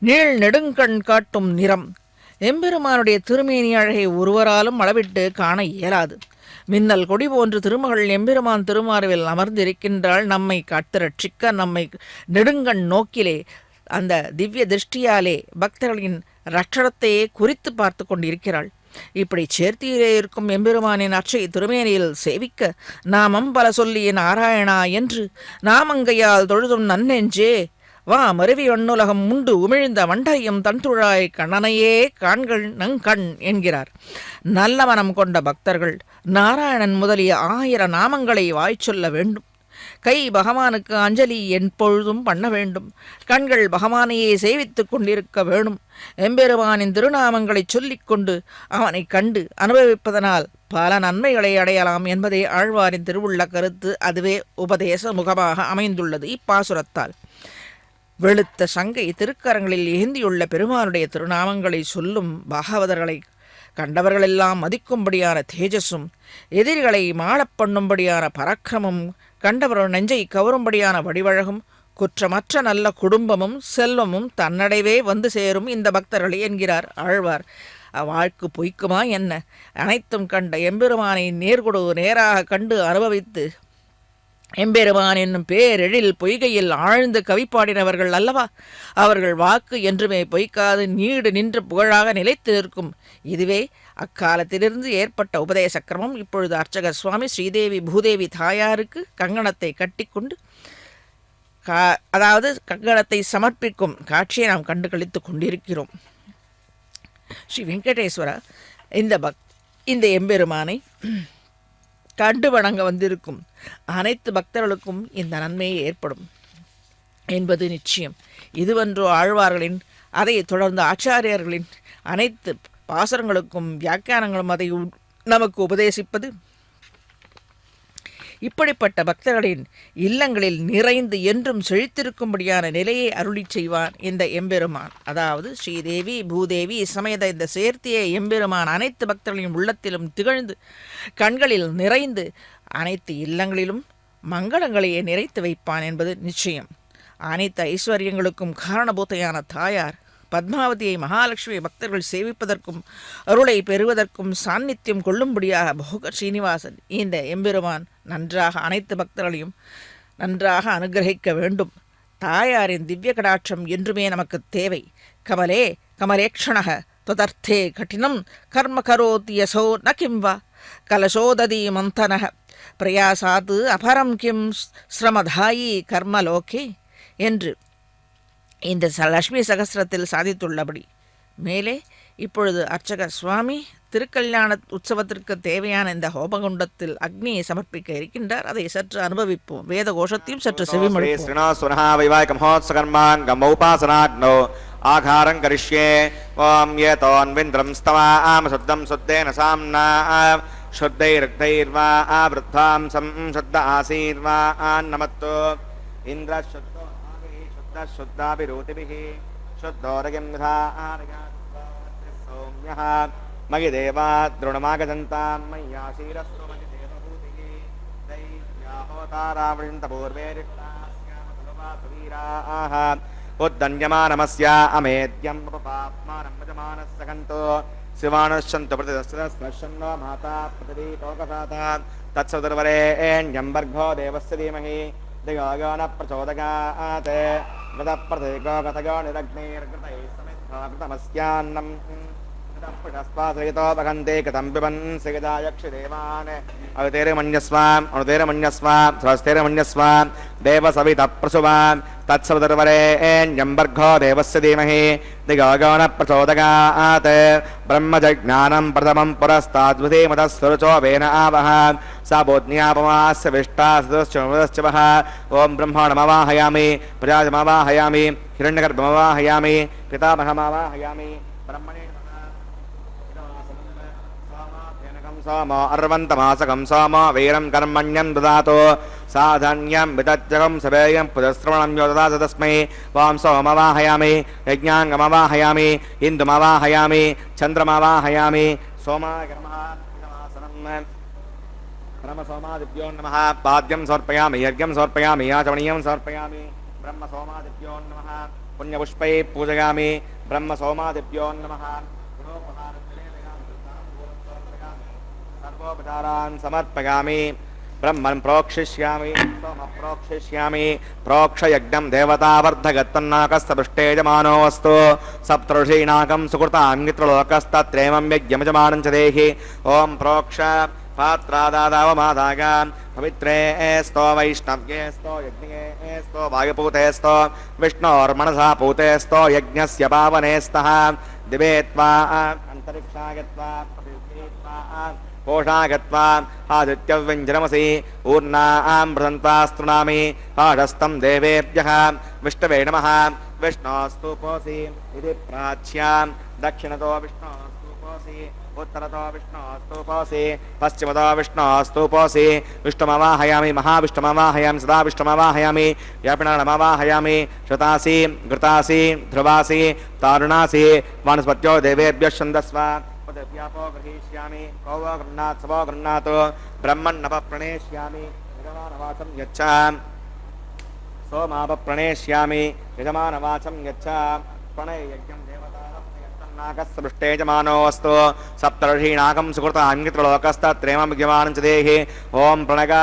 நீள் நெடுங்கண் காட்டும் நிறம். எம்பெருமானுடைய திருமேனி அழகை ஒருவராலும் அளவிட்டு காண இயலாது. மின்னல் கொடி போன்று திருமகள் எம்பெருமான் திருமார்பில் அமர்ந்திருக்கின்றாள். நம்மை காத்து ரட்சிக்க நம்மை நெடுங்கண் நோக்கிலே அந்த திவ்ய திருஷ்டியாலே பக்தர்களின் ரட்சணத்தையே குறித்து பார்த்து கொண்டிருக்கிறாள். இப்படி சேர்த்தியிலே இருக்கும் எம்பெருமானின் அச்சை திருமேனியில் சேவிக்க நாமம் பல சொல்லிய நாராயணா என்று நாமங்கையால் தொழுதும் நன்னெஞ்சே வா மருவி வண்ணுலகம் உண்டு உமிழ்ந்த வண்டரையும் தன்துழாய் கண்ணனையே காண்கள் நங்கண் என்கிறார். நல்ல மனம் கொண்ட பக்தர்கள் நாராயணன் முதலிய 1000 நாமங்களை வாய்ச்சொல்ல வேண்டும். கை பகவானுக்கு அஞ்சலி எப்பொழுதும் பண்ண வேண்டும். கண்கள் பகவானையே சேவித்துக் கொண்டிருக்க வேணும். எம்பெருமானின் திருநாமங்களை சொல்லிக்கொண்டு அவனை கண்டு அனுபவிப்பதனால் பல நன்மைகளை அடையலாம் என்பதே ஆழ்வாரின் திருவுள்ள கருத்து. அதுவே உபதேச முகமாக அமைந்துள்ளது இப்பாசுரத்தால். வெளுத்த சங்கை திருக்கரங்களில் ஏந்தியுள்ள பெருமானுடைய திருநாமங்களை சொல்லும் பாகவதர்களை கண்டவர்களெல்லாம் மதிக்கும்படியான தேஜஸும் எதிரிகளை மாளப் பண்ணும்படியான பராக்கிரமும் கண்டவர்கள் நெஞ்சை கவரும்படியான வடிவழகும் குற்றமற்ற நல்ல குடும்பமும் செல்வமும் தன்னடைவே வந்து சேரும் இந்த பக்தர்களே என்கிறார் ஆழ்வார். வாழ்க்கு பொய்க்குமா என்ன? அனைத்தும் கண்ட எம்பெருமானை நேர்கொடு நேராக கண்டு அனுபவித்து எம்பெருமான் என்னும் பேரெழில் பொய்கையில் ஆழ்ந்து கவிப்பாடினவர்கள் அல்லவா? அவர்கள் வாக்கு என்றுமே பொய்க்காது நீடு நின்று புகழாக நிலைத்து நிற்கும். இதுவே அக்காலத்திலிருந்து ஏற்பட்ட உபதேச கிரமம். இப்பொழுது அர்ச்சக சுவாமி ஸ்ரீதேவி பூதேவி தாயாருக்கு கங்கணத்தை கட்டிக்கொண்டு அதாவது கங்கணத்தை சமர்ப்பிக்கும் காட்சியை நாம் கண்டு கழித்து கொண்டிருக்கிறோம். ஸ்ரீ வெங்கடேஸ்வரா இந்த எம்பெருமானை கண்டு வணங்க வந்திருக்கும் அனைத்து பக்தர்களுக்கும் இந்த நன்மையே ஏற்படும் என்பது நிச்சயம். இதுவன்றோ ஆழ்வார்களின் அதை தொடர்ந்து ஆச்சாரியர்களின் அனைத்து பாசரங்களுக்கும் வியாக்கியானங்களும் அதை நமக்கு உபதேசிப்பது. இப்படிப்பட்ட பக்தர்களின் இல்லங்களில் நிறைந்து என்றும் செழித்திருக்கும்படியான நிலையை அருளி செய்வான் இந்த எம்பெருமான். அதாவது ஸ்ரீதேவி பூதேவி சமேத இந்த சேர்த்திய எம்பெருமான் அனைத்து பக்தர்களின் உள்ளத்திலும் திகழ்ந்து கண்களில் நிறைந்து அனைத்து இல்லங்களிலும் மங்களங்களையே நிறைத்து வைப்பான் என்பது நிச்சயம். அனைத்து ஐஸ்வர்யங்களுக்கும் காரணபூத்தையான தாயார் பத்மாவதியை மகாலட்சுமி பக்தர்கள் சேவிப்பதற்கும் அருளை பெறுவதற்கும் சாநித்தியம் கொள்ளும்படியாக போக ஸ்ரீனிவாசன் இந்த எம்பெருமான் நன்றாக அனைத்து பக்தர்களையும் நன்றாக அனுகிரகிக்க வேண்டும். தாயாரின் திவ்ய கடாட்சம் என்றுமே நமக்கு தேவை. கமலே கமலேக்ஷணः त्वदर्थे कठिनं कर्म करोति यसो न किं वा कलशोदधी मन्थनः प्रयासात् अपरं किं श्रमधायी கர்மலோகே என்று இந்த லட்சுமி சகஸ்ரத்தில் சாதித்துள்ளபடி மேலே இப்பொழுது அர்ச்சகர் சுவாமி திருக்கல்யாண உற்சவத்திற்கு தேவையான இந்த ஹோமகுண்டத்தில் அக்னியை சமர்ப்பிக்க இருக்கின்றார். அதை சற்று அனுபவிப்போம். வேத கோஷத்தையும் சற்று செவிமடுப்போம். ஆகாரம் கரிஷ்யே. ஓம் ஏதோன்விந்திரம் ஸ்தவாம் சுத்தம் சுத்தேன சாம்னா சுத்தைர்க்தைர்வா விருத்தாம்சம் சுத்த ஆசீர்வா நமத்தோ இந்திர சுத்தோ சுத்த சுத்தாபிரூதிபிः சுத்தோரகம் சௌம்யः மகி தேவா द्रोणमागजन्तां मय्याशीरस्तु मयि देवभूतिः दैव्याहोतारावृन्त पूर्वेरिष्टास्यामतुलवासुवीराः उद्दन्यमानमस्य अमेद्यं पाप्मानं यजमानस्य कन्तो शिवानश्चन्तु प्रतिदस्रस्नो माता प्रतिदीपोकसाता तत्सदुर्वरेण्यं भर्गो देवस्य धीमहि दिगो न प्रचोदयात् गतप्रतिगो गतगो निरग्निर्गतैः समिद्धो कृतमस्यान्नम् पुष्पासहितो भगन्ते कथं पिबन् सिगदायक्षिदेवान् अवतेरमन्यस्वाम् अनुतेरमन्यस्वाम् स्वस्तेरमन्यस्वाम् देवसवितः प्रसुवाम् तत्सवितुर्वरेण्यं भर्गो देवस्य धीमहि दिगो न प्रचोदयात् ब्रह्मजज्ञानं प्रथमं पुरस्ताद्विधीमतः वेन आवह सा बोध्न्यापमास्य विष्टाश्चवः ॐ ब्रह्माणमवाहयामि प्रजाजमवाहयामि हिरण्यगर्भमवाहयामि पितामहमवाहयामि ब्रह्मणे सोम अर्वन्तमासकं सोम वीरं कर्मण्यं ददातु साधन्यं विदज्जगं सवेयं पुजस्रवणं यो ददातु तस्मै वां सोमवाहयामि यज्ञाङ्गमवाहयामि इन्दुमवाहयामि चन्द्रमवाहयामि सोमागर्मः ब्रह्मसोमादिभ्यो नमः पाद्यं समर्पयामि यज्ञं समर्पयामि याचमणीयं समर्पयामि ब्रह्मसोमादिभ्यो नमः पुण्यपुष्पैः पूजयामि ब्रह्मसोमादिभ्यो नमः सर्वोपचारान् समर्पयामि ब्रह्मन् प्रोक्षिष्यामि सोम प्रोक्षिष्यामि प्रोक्षयज्ञं देवतावर्धगत्तन्नाकस्तपृष्टे यजमानोऽस्तु सप्तऋषीणाकं सुकृतान्मित्रलोकस्तत्रेमं यज्ञमजमानं च देहि ॐ प्रोक्ष पात्रादादावमादाग पवित्रे स्तो वैष्णव्ये स्तो यज्ञे स्तो वायुपूते स्तो विष्णोर्मनसा पूते स्तो यज्ञस्य पावने स्तः दिवे त्वा अन्तरिक्षागत्वा कोषागत्वा आदित्यव्यञ्जनमसि ऊर्णां प्रदन्तास्तृणामि पाठस्थं देवेभ्यः विष्णवे नमः विष्णोस्तुपोऽसि इति प्राच्यां दक्षिणतो विष्णोस्तुपोऽसि उत्तरतो विष्णोस्तुपोऽसि पश्चिमतो विष्णोस्तुपोऽसि विष्णुमवाहयामि महाविष्णुमवाहयामि सदा विष्णुमवाहयामि व्यापिनामवाहयामि श्रुतासि घृतासि ध्रुवासि तारुणासि वानस्पत्यो देवेभ्यः छन्दस्व व्यापो गृहीष्यामि को वो गृह्णात् सवो गृह्णात् ब्रह्मन्नव प्रणेष्यामि यजमानवाचं यच्छ सोमाव प्रणेष्यामि यजमानवाचं यच्छ प्रणययज्ञं देवतानाकस्य यजमानोऽस्तु सप्तर्षीणाकं सुकृतान्मित्रलोकस्तत्रेमं यजमानं च देहि ॐ प्रणग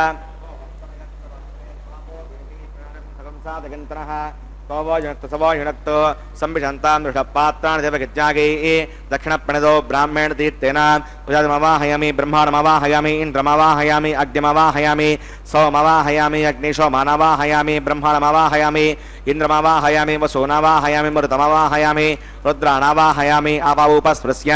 साधगन्तनः सवोजनत्व संविशन्तां दृढपात्राणि देवगज्ञागैः दक्षिणप्रणदो ब्राह्मण तीर्थेन प्रजामवाहयामि ब्रह्माणमवाहयामि इन्द्रमवाहयामि अग्निमवाहयामि सोमवाहयामि अग्निशोमानवाहयामि ब्रह्माणमवाहयामि इन्द्रमवाहयामि वसूनवाहयामि मरुतमवाहयामि रुद्राणवाहयामि अपावुपस्पृश्य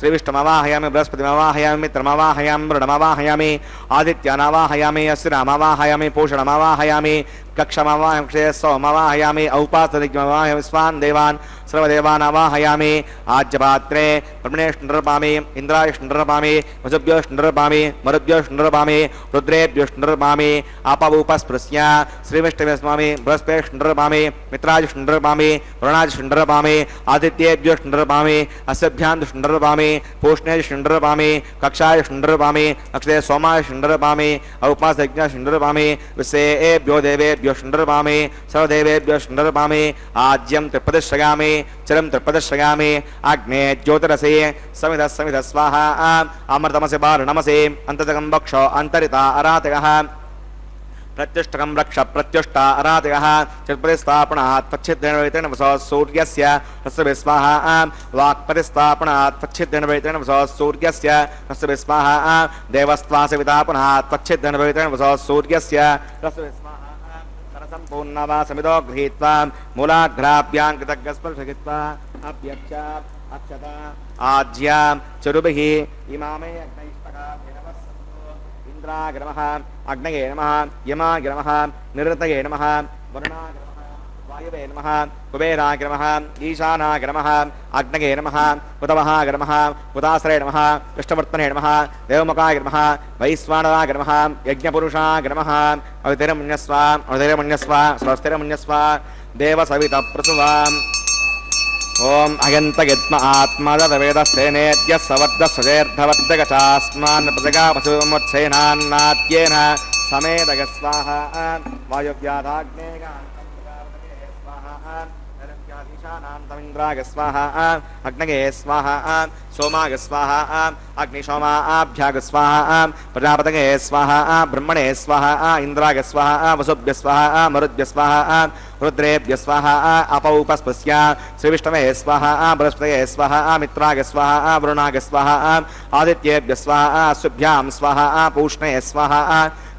श्रीविष्णुमवाहयामि बृहस्पतिमवाहयामि मित्रमवाहयामि मृडमवाहयामि आदित्यनवाहयामि अस्थिरामवाहयामि पूषणमवाहयामि कक्षमवाहयामि सोमवाहयामि औपासदिग्मवाहयामि स्वान् देवान् सर्वदेवान् आवाहयामि आज्यपात्रे ब्रह्मणेष्णर्पामि इन्द्रायष्णर्पामि वसुभ्योष्णर्पामि मरुभ्योष्णर्पामि रुद्रेभ्योष्णर्पामि आपावुपस्पृश्य श्रीविष्णुस्वामी बृहस्पतिष्णर्पामि मित्राजुष्णर्पामि वरुणाजुष्णर्पामि आदित्येभ्योष्णर्पामि अस्यभ्यान्दुष्णर्पामि पूष्णेजुष्णर्पामि कक्षायुष्णर्पामि अक्षरे सोमायुष्णर्पामि औपासयज्ञष्णर्पामि विश्वेभ्यो देवेभ्यो ष्णर्पामि सर्वदेवेभ्यो ष्णर्पामि आज्यं त्रिपदश्रयामि चरं त्रिपदश्रयामि अग्ने ज्योतिरसि समिधः समिधः स्वाहा अमृतमसि बालनमसि अन्ततकं वक्षो अन्तरिता अरातकः प्रत्युष्टकं रक्ष प्रत्युष्ट अराधयः चित्परिस्थापनात् तच्छिद्रेण वैतेन वसो सूर्यस्य तस्य विस्वाहा वाक्परिस्थापनात् तच्छिद्रेण वैतेन वसो सूर्यस्य तस्य विस्वाहा देवस्त्वासवितापनात् तच्छिद्रेण वैतेन वसो सूर्यस्य तस्य विस्वाहा सरसम्पूर्णवा समिदो गृहीत्वा मूलाग्राभ्यां कृतज्ञस्पर्शयित्वा अभ्यक्ष अक्षता आज्यां चरुभिः इमामे इंद्राय नमः अग्नये नमः यमाय नमः निरृतये नमः वरुणाय नमः वायवे नमः कुबेराय नमः ईशानाय नमः अग्नये नमः उदवहाय नमः उदासरे नमः कृष्णवर्तने नमः देवमुखाय नमः वैश्वानराय नमः यज्ञपुरुषाय नमः अवितिरमन्यस्व अवितिरमन्यस्व स्वस्तिरमन्यस्व देवसवितप्रसुवाम् ओम अयंतयत्म आत्मदवेदस्तेनेद्य सवर्धस्वजेर्धवर्धगचास्मान् प्रजगापशुमुत्सेनान्नाद्येन समेदगस्वाहा वायुव्याधाग्नेयान्तमृगावतये स्वाहा नरव्याधीशानान्तमिन्द्राय स्वाहा अग्नये स्वाहा सोमाय स्वाहा अग्निशोमाभ्याग स्वाहा प्रजापतये स्वाहा ब्रह्मणे स्वाहा इंद्राय स्वाहा वसुभ्य स्वाहा मरुद्भ्य स्वाहा रुद्रेभ्य स्वाहा अपौपस्पस्य श्रीविष्णवे स्वाहा बृहस्पतये स्वाहा मित्राय स्वाहा वरुणाय स्वाहा आदित्येभ्य स्वाहा सुभ्यां स्वाहा पूष्णे स्वाहा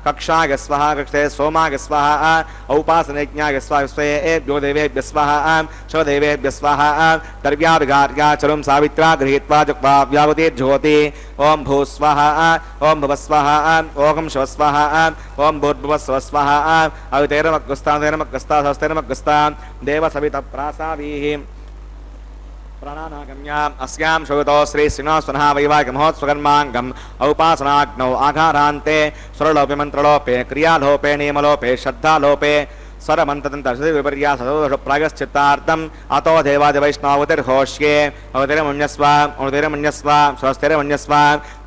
कक्षाय स्वाहा कक्षे सोमाय स्वाहा औपासनयज्ञाय स्वाहा स्वेभ्यो देवेभ्य स्वाहा शवदेवेभ्य स्वाहा द्रव्याभिघार्या चरुं सावित्रा गृहीत्वा जुक्त्वा व्यावतीर्ज्योति ओम भू स्वाहा ओम भुव स्वाहा ओम शिव स्वाहा ओम भूर्भुव स्व स्वाहा अवितेरमग्गस्ता सहस्तेरमग्गस्ता देवसवितप्रासावीः प्राणानागम्याम् अस्यां शोभितो श्री श्रीनिवासनः वैवाहिकमहोत्सवकर्माङ्गम् औपासनाग्नौ आघारान्ते स्वरलोपे मन्त्रलोपे क्रियालोपे नियमलोपे श्रद्धालोपे स्वरमन्त्रतन्त्रविपर्यासदोषप्रागश्चित्तार्थम् अतो देवादिवैष्णवतिर्होष्ये अवतिरमन्यस्व अवतिरमन्यस्व स्वस्तिरमन्यस्व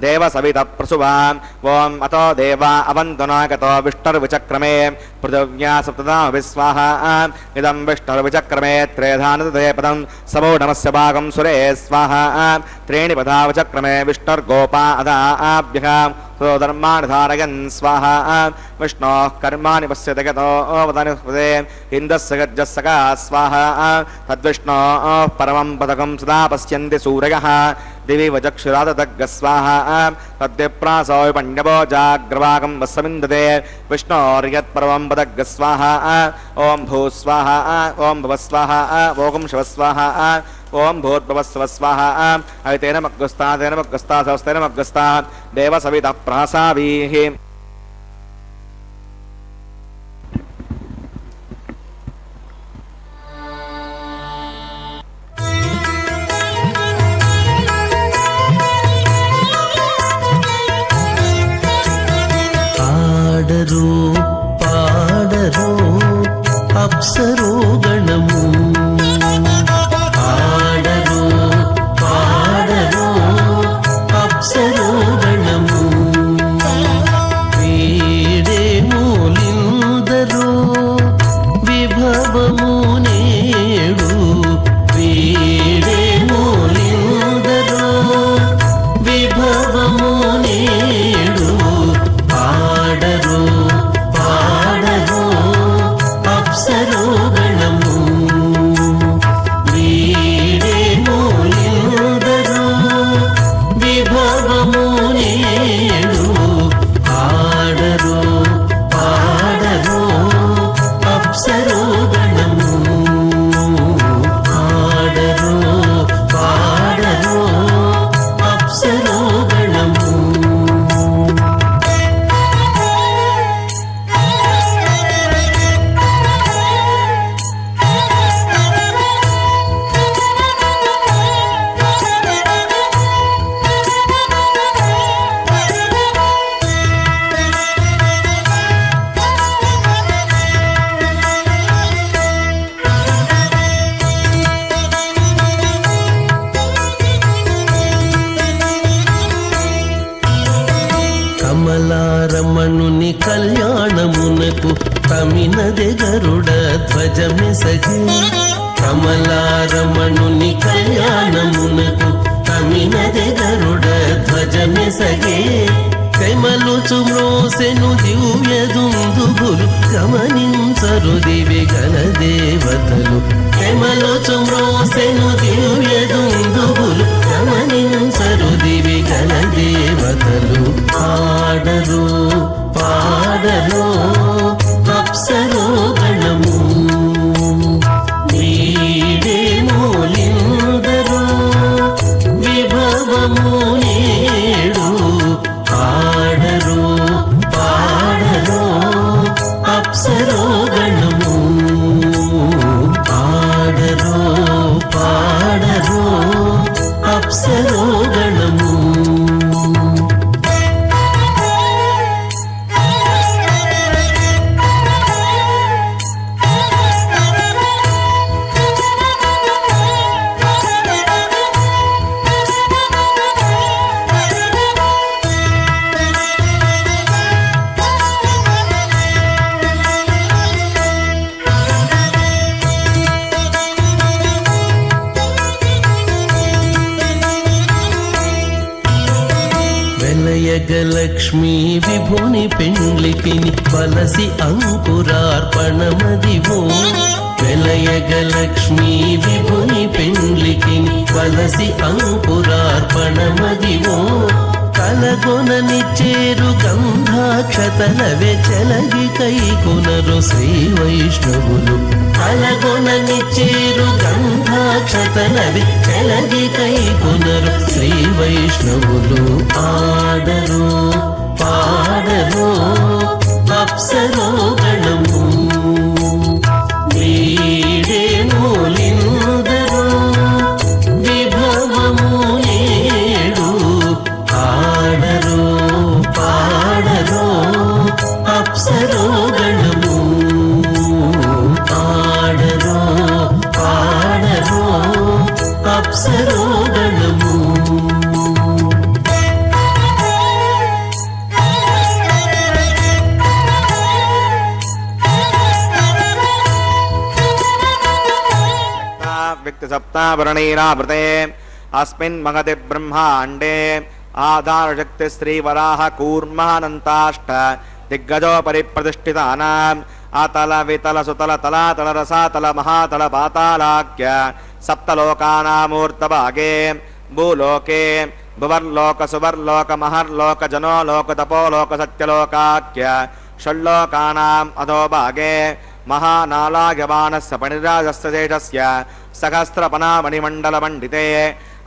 देवसवितप्रसुवाम् ओम अतो देवा अवन्दनागतो विष्णुर्विचक्रमे पृथिव्या सप्तधा विस्वाहा इदं विष्णुर्विचक्रमे त्रेधानदे पदं समूढमस्य भागं सुरे स्वाहा त्रीणि पदा विचक्रमे विष्णुर्गोपा अदाभ्यः धर्मान् धारयन् स्वाहा विष्णोः कर्माणि पश्यति गतो वदनुस्पदे इन्द्रस्य गज्जस्सका स्वाहा तद्विष्णोः परमं पदकं सदा पश्यन्ति सूरयः दिवि वचक्षुराददग्गः स्वाहा तद्विप्रासो विपण्यवो जाग्रवागं वस्समिन्दते विष्णोर्यत्परमं पदग्गः स्वाहा ॐ भूः स्वाहा ॐ भुवः स्वाहा ॐ शिवः स्वाहा ओम भूर्भुवस्सुव स्वाहा अवितेनमग्गस्ता तेनमग्गस्ता सहस्तेनमग्गस्ता देवसवितप्रासावीः ఆడరు పాడరు అప్సరో గణము ఆడరు పాడరు అప్సరో గణము వీడే మూలిందరు విభవము నేడు వీడే మూలిందరు విభవము నేడు పాడరు పాడరు అప్సరో గణము వీడే మూలిందరు విభవము నేడు పాడరు పాడరు అప్సరో గణము పాడరు పాడరు అప్సరో గణము కమలారమణుని కళ్యాణమునకు తమినదె గరుడ ధ్వజమెసగి కమలారమణుని కళ్యాణమునకు తమినదె గరుడ ధ్వజమెసగే నెమలుచు మ్రోసెను దివ్య దుందుబులు గమనించరు దివి గల దేవతలు. నెమలుచు మ్రోసెను దివ్య దుందుబులు గమనించరు దివి గల దేవతలు. పాడరు పాడరు అప్సరో గణము వీడే మూలిందరు విభవము నేడు. పాడరు పాడరు అప్సరో గణము పాడరు పాడరు అప్సరో గణము. వెలయగలక్ష్మీ విభుని పెండ్లికిని వలసి అంకురార్పణమదివో. వెలయగలక్ష్మీ విభుని పెండ్లికిని వలసి అంకురార్పణమదివో. కలగొననిచ్చేరు గంధాక్షతల వెచలగి కైకొనరు శ్రీ వైష్ణవులు. కలగొననిచ్చేరు గంధాక్షతల వెచలగి కైకొనరు శ్రీ వైష్ణవులు. ఆడరు పాడరు అప్సరో గణము వీడే మూలిందరు విభవము నేడు. పాడరు పాడరు అప్సరో గణము పాడరు పాడరు అప్సరో గణము. వ్యక్తి సప్తావరణైరావృతే అస్మిన్ మహతి బ్రహ్మాండే ఆధారశక్తి శ్రీవరాహ కూర్మానంతాష్ట దిగ్గజోపరి ప్రతిష్ఠితానాం అతల వితల సుతల తలాతల రసాతల మహాతల పాతాళాఖ్య సప్తలోకానామూర్తభాగే భూలోకే భువర్లోక సువర్లోక మహర్లోక జనోలోక తపోలోక సత్యలోకాఖ్య షణ్లోకానాం అధోభాగే మహానాలాయమానస్య పణిరాజస్య శేషస్య సహస్రపనామణిమండలమండితే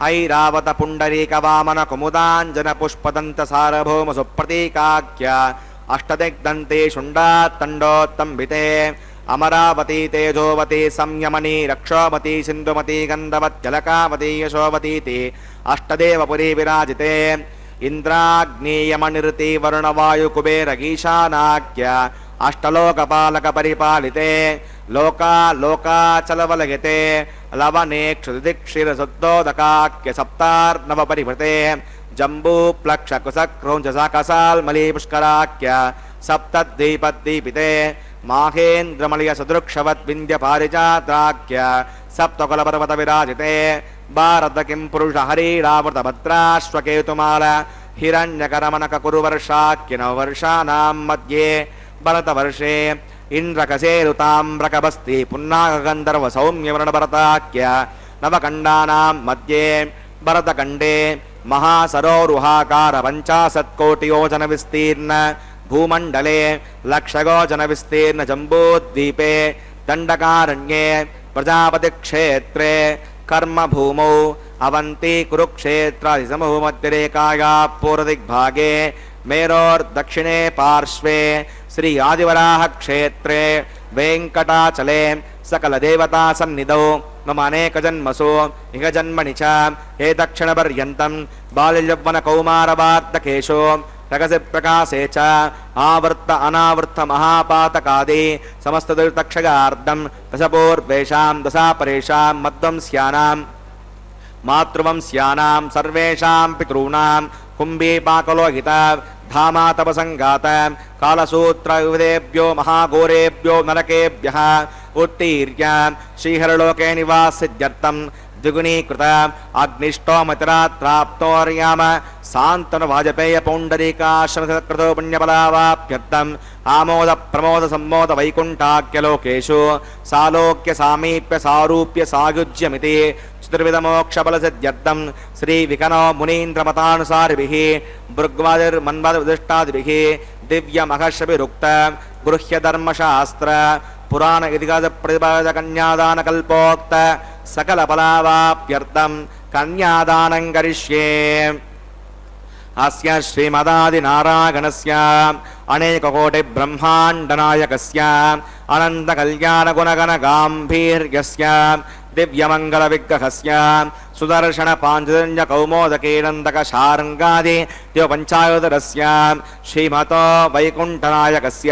ఐరావత పుండరీక వామన కుముదాంజన పుష్పదంత సారభౌమ సుప్రతీకాఖ్య అష్టదిగ్దంతే శుండాత్తండోత్తంబితే అమరావతీ తేజోవతి సంయమనీ రక్షోవతి సింధుమతి గంధవత్యలకావతి యశోవతీతి అష్టదేవపురీ విరాజితే ఇంద్రాగ్నేయమనిరుతి వరుణవాయు కుబేర ఈశానాఖ్య అష్టలోకపాలక పరిపాలితే లోకా లోకాచలవలయతే లవనే క్షుదిక్షిర శుద్ధోదకాఖ్య సప్తార్ణవ పరిభృతే జంబూ ప్లక్ష కుశక్రౌంచ సాకసాల్మలీ పుష్కరాఖ్య సప్తద్వీపద్వీపితే మాహేంద్రమలయ సదృక్షవత్ వింధ్య పారిజాతాఖ్య సప్తకులపర్వత విరాజితే భారత కిం పురుష హరీరావృత భద్రాశ్వకేతుమాల హిరణ్యకరమణక కురువర్షాఖ్య నవవర్షానాం మధ్యే భరతవర్షే ఇంద్రకసేరుతామ్రకబస్తి పున్నాగంధర్వ సౌమ్యవర్ణభరతాఖ్య నవకండానాం మధ్యే భరతఖండే మహాసరోరుహాకార 50 కోటియోజన విస్తీర్ణ భూమండలే లక్షగోజన విస్తీర్ణ జంబూద్వీపే దండకారణ్యే ప్రజాపతి క్షేత్రే కర్మభూమౌ అవంతి కురుక్షేత్రాది సమూహమధ్యరేఖాయా పూర్వదిగ్భాగే మేరోర్దక్షిణే పార్శ్వే శ్రీ ఆదివరాహ క్షేత్రే వెంకటాచలే సకల దేవతా సన్నిధౌ మమ అనేక జన్మసు ఇహ జన్మని చ ఏ దక్షిణ పర్యంతం బాల్యవ్వన కౌమారవార్ధకేషు రగసి ప్రకాశే చ ఆవర్త అనావర్త మహాపాతకాది సమస్త దుర్తక్షగార్ధం దశపూర్వేషాం దశాపరేషాం మధ్వంస్యానాం మాతృవంస్యానాం సర్వేషాం పితॄణాం కుంభీపాకలోహిత ధామాతపసంగాత కాలసూత్రవిదేభ్యో మహాఘోరేభ్యో నరకేభ్యః उत्तीर्य श्रीहरलोके निवासित्यर्थं द्विगुणीकृत अग्निष्टोमतिरात्राप्तोर्याम शान्तनु वाजपेय पौण्डरीकाश्रमकृतो पुण्यफलावाप्यर्थम् आमोद प्रमोद सम्मोद वैकुण्ठाख्यलोकेषु सालोक्य सामीप्य सारूप्य सायुज्यमिति चतुर्विधमोक्षफलसिद्ध्यर्थं श्रीविकनो मुनीन्द्रमतानुसारिभिः भृग्वादिर्मन्वदिष्टादिभिः दिव्यमहर्षभिरुक्त गृह्यधर्मशास्त्र पुराण इतिहास प्रतिपादक कन्यादानकल्पोक्त सकलफलावाप्यर्थं कन्यादानं करिष्ये। अस्य श्रीमदादिनारायणस्य अनेककोटिब्रह्माण्डनायकस्य अनन्तकल्याणगुणगणगाम्भीर्यस्य दिव्यमङ्गलविग्रहस्य सुदर्शनपाञ्चजन्यकौमोदकीनन्दकशार्ङ्गादि दिवपञ्चायुधरस्य श्रीमतो वैकुण्ठनायकस्य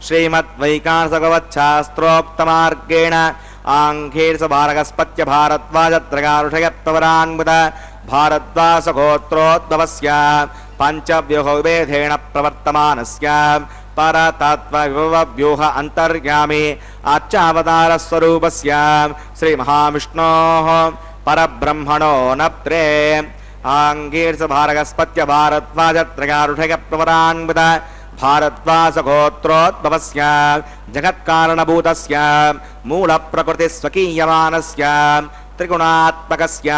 श्रीमद्वैकासगवच्छास्त्रोक्तमार्गेण आङ्घेर्षभारगस्पत्य भारद्वाजत्रगारुषयत्तवरान्मुद भारद्वासगोत्रोद्भवस्य पञ्चव्यूहभेदेन प्रवर्तमानस्य परतत्त्वविभवव्यूह अन्तर्यामी अर्चावतारस्वरूपस्य श्रीमहाविष्णोः परब्रह्मणो नप्त्रे आङ्गीर्षभारगस्पत्य भारद्वाजत्रगारुषयप्रवरान्वित भारद्वासगोत्रोद्भवस्य जगत्कारणभूतस्य मूलप्रकृतिस्वकीयमानस्य त्रिगुणात्मकस्य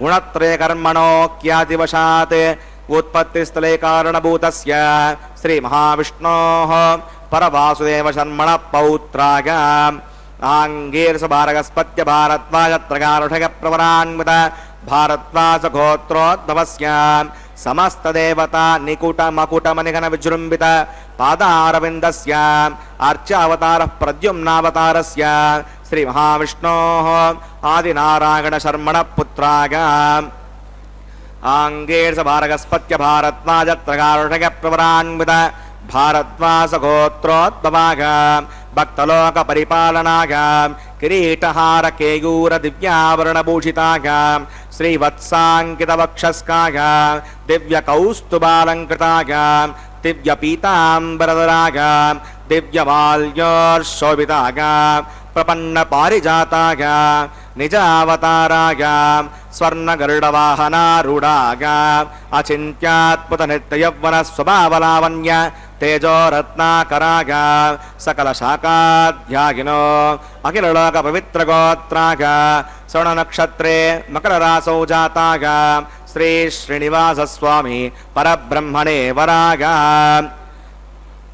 गुणत्रयकर्मणोऽख्यातिवशात् उत्पत्तिस्थले कारणभूतस्य श्रीमहाविष्णोः परवासुदेवशर्मणः पौत्राय आङ्गीर्षभारगस्पत्य भारद्वाजत्रगारुषयप्रवरान्वित भारद्वासगोत्रोद्भवस्य समस्तदेवता निकुटमकुटमनिघन विजृम्भित पादारविन्दस्य अर्चावतारः प्रद्युम्नावतारस्य श्रीमहाविष्णोः आदिनारायणशर्मणः पुत्राय आङ्गीर्षभारगस्पत्य भारद्वाजत्रगारुषयप्रवरान्वित भारद्वासगोत्रोद्भवाय भक्तलोकपरिपालनाय किरीटहारकेयूरदिव्याभरणभूषिताय श्रीवत्साङ्कितवक्षस्काय दिव्यकौस्तुभालङ्कृताय दिव्यपीताम्बरधराय दिव्यमाल्योर्शोभिताय प्रपन्नपारिजाताय निजावताराय स्वर्णगरुडवाहनारूढाय अचिन्त्यात्पुतनित्ययौवनस्वभावलावण्य तेजोरत्नाकराय सकलशाखाध्यायिनो अखिललोकपवित्रगोत्राय श्रवणनक्षत्रे मकररासौ जाताय श्री श्रीनिवासस्वामी परब्रह्मणे वराय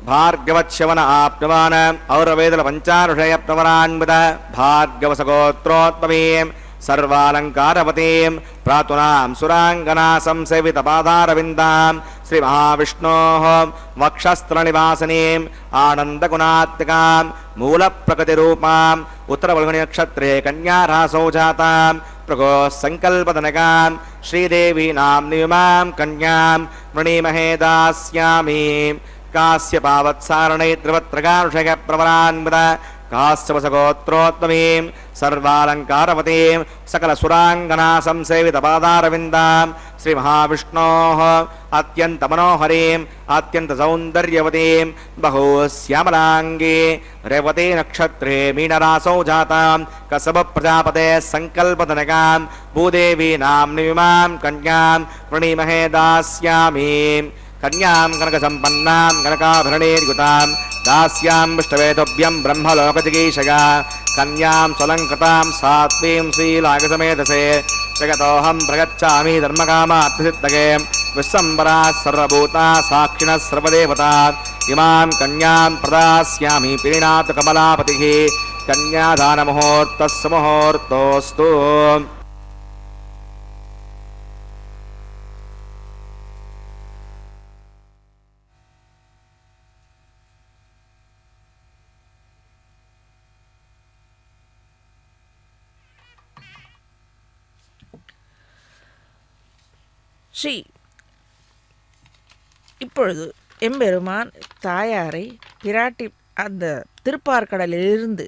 भार्गवच्छवन आप्नुवान् औरवेदल पञ्चारुषयप्रवरान्वित भार्गवसगोत्रोद्भवीं सर्वालङ्कारवतीं प्रातुनां सुराङ्गना संसेवितपादारविन्दां श्रीमहाविष्णोः वक्षस्त्रनिवासिनीम् आनन्दगुणात्मिकां मूलप्रकृतिरूपाम् उत्तरफल्गुणीनक्षत्रे कन्यारासौ जातां प्रगोः सङ्कल्पदनकां श्रीदेवी नाम्नीमां कन्यां वृणीमहे दास्यामि। कास्यपावत्सारणे त्रिवत्रगारुषयप्रवरान्वित काश्यपसगोत्रोत्तमीं सर्वालङ्कारवतीं सकलसुराङ्गना संसेवितपादारविन्दां श्रीमहाविष्णोः अत्यन्तमनोहरीम् अत्यन्तसौन्दर्यवतीं बहुश्यामलाङ्गी रेवती नक्षत्रे मीनरासौ जातां कसबप्रजापते सङ्कल्पदनकां भूदेवी नाम्नीमां कन्यां वृणीमहे दास्यामि। कन्यां कनकसम्पन्नां कनकाभरणैर्युतां दास्यां विष्टवेदोभ्यं ब्रह्मलोकजिगीषया कन्यां स्वलङ्कृतां सात्वीं श्रीलागसमेधसे जगतोऽहं प्रगच्छामि धर्मकामार्थसिद्धये विश्वम्बराः सर्वभूता साक्षिणः सर्वदेवता इमां कन्यां प्रदास्यामि प्रीणातु कमलापतिः कन्यादानमुहूर्तस्य मुहूर्तोऽस्तु। ஸ்ரீ இப்பொழுது எம்பெருமான் தாயாரை பிராட்டி அந்த திருப்பார்கடலிலிருந்து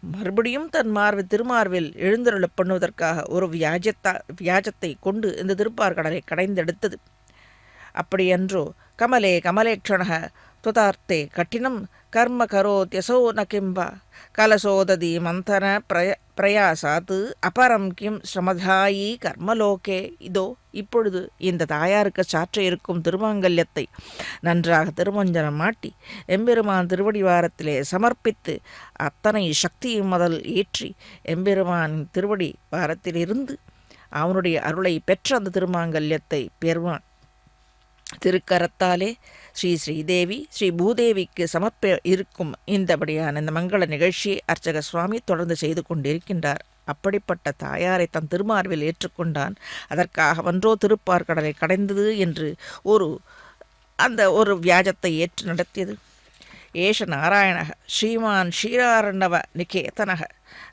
மறுபடியும் தன் திருமார்பில் எழுந்தருளப் பண்ணுவதற்காக ஒரு வியாஜத்தை கொண்டு இந்த திருப்பார்கடலை கடைந்தெடுத்தது. அப்படியன்றோ கமலே கமலேட்சணக त्वतार्थे कठिनं कर्म करोत्यसो न किंबा कलशोदதி மந்தன பிரயாசாத் அபரம் கிம் ஸ்ரமதாயி கர்மலோகே. இதோ இப்பொழுது இந்த தாயாருக்கு சாற்ற இருக்கும் திருமாங்கல்யத்தை நன்றாக திருமஞ்சனம் மாட்டி எம்பெருமான் திருவடிவாரத்திலே சமர்ப்பித்து அத்தனை சக்தியும் முதல் ஏற்றி எம்பெருமான் திருவடி வாரத்திலிருந்து அவனுடைய அருளை பெற்ற அந்த திருமாங்கல்யத்தை பெறுவான். திருக்கரத்தாலே ஸ்ரீ ஸ்ரீதேவி ஸ்ரீ பூதேவிக்கு சமர்ப்ப இருக்கும் இந்தபடியான இந்த மங்கள நிகழ்ச்சியை அர்ச்சக சுவாமி தொடர்ந்து செய்து கொண்டிருக்கின்றார். அப்படிப்பட்ட தாயாரை தன் திருமார்பில் ஏற்றுக்கொண்டான். அதற்காக ஒன்றோ திருப்பார்கடலை கடைந்தது என்று ஒரு வியாஜத்தை ஏற்று நடத்தியது. ஏஷ நாராயண ஸ்ரீமான் ஷீராரணவ நிகேதன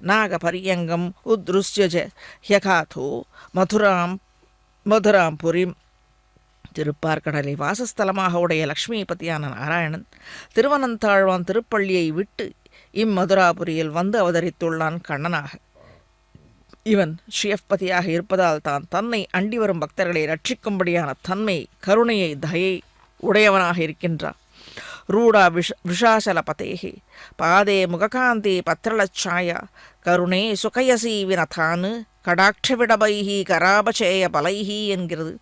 நாகபரியங்கம் உத்ருஷ்யஜ ஹ்யகாதோ மதுராம் புரிம். திருப்பார்கடலை வாசஸ்தலமாக உடைய லக்ஷ்மிபதியான நாராயணன் திருவனந்தாழ்வான் திருப்பள்ளியை விட்டு இம்மதுராபுரியில் வந்து அவதரித்துள்ளான் கண்ணனாக. இவன் ஸ்ரீயப்பதியாக இருப்பதால் தான் தன்னை அண்டி வரும் பக்தர்களை ரட்சிக்கும்படியான தன்மை கருணையை தயை உடையவனாக இருக்கின்றான். ரூடா விஷாசலபதேகி பாதே முககாந்தி பத்திரலச்சாயா கருணே சுகயசி வினதான் கடாட்சவிடபைஹி கராபச்சேய பலைஹி என்கிறது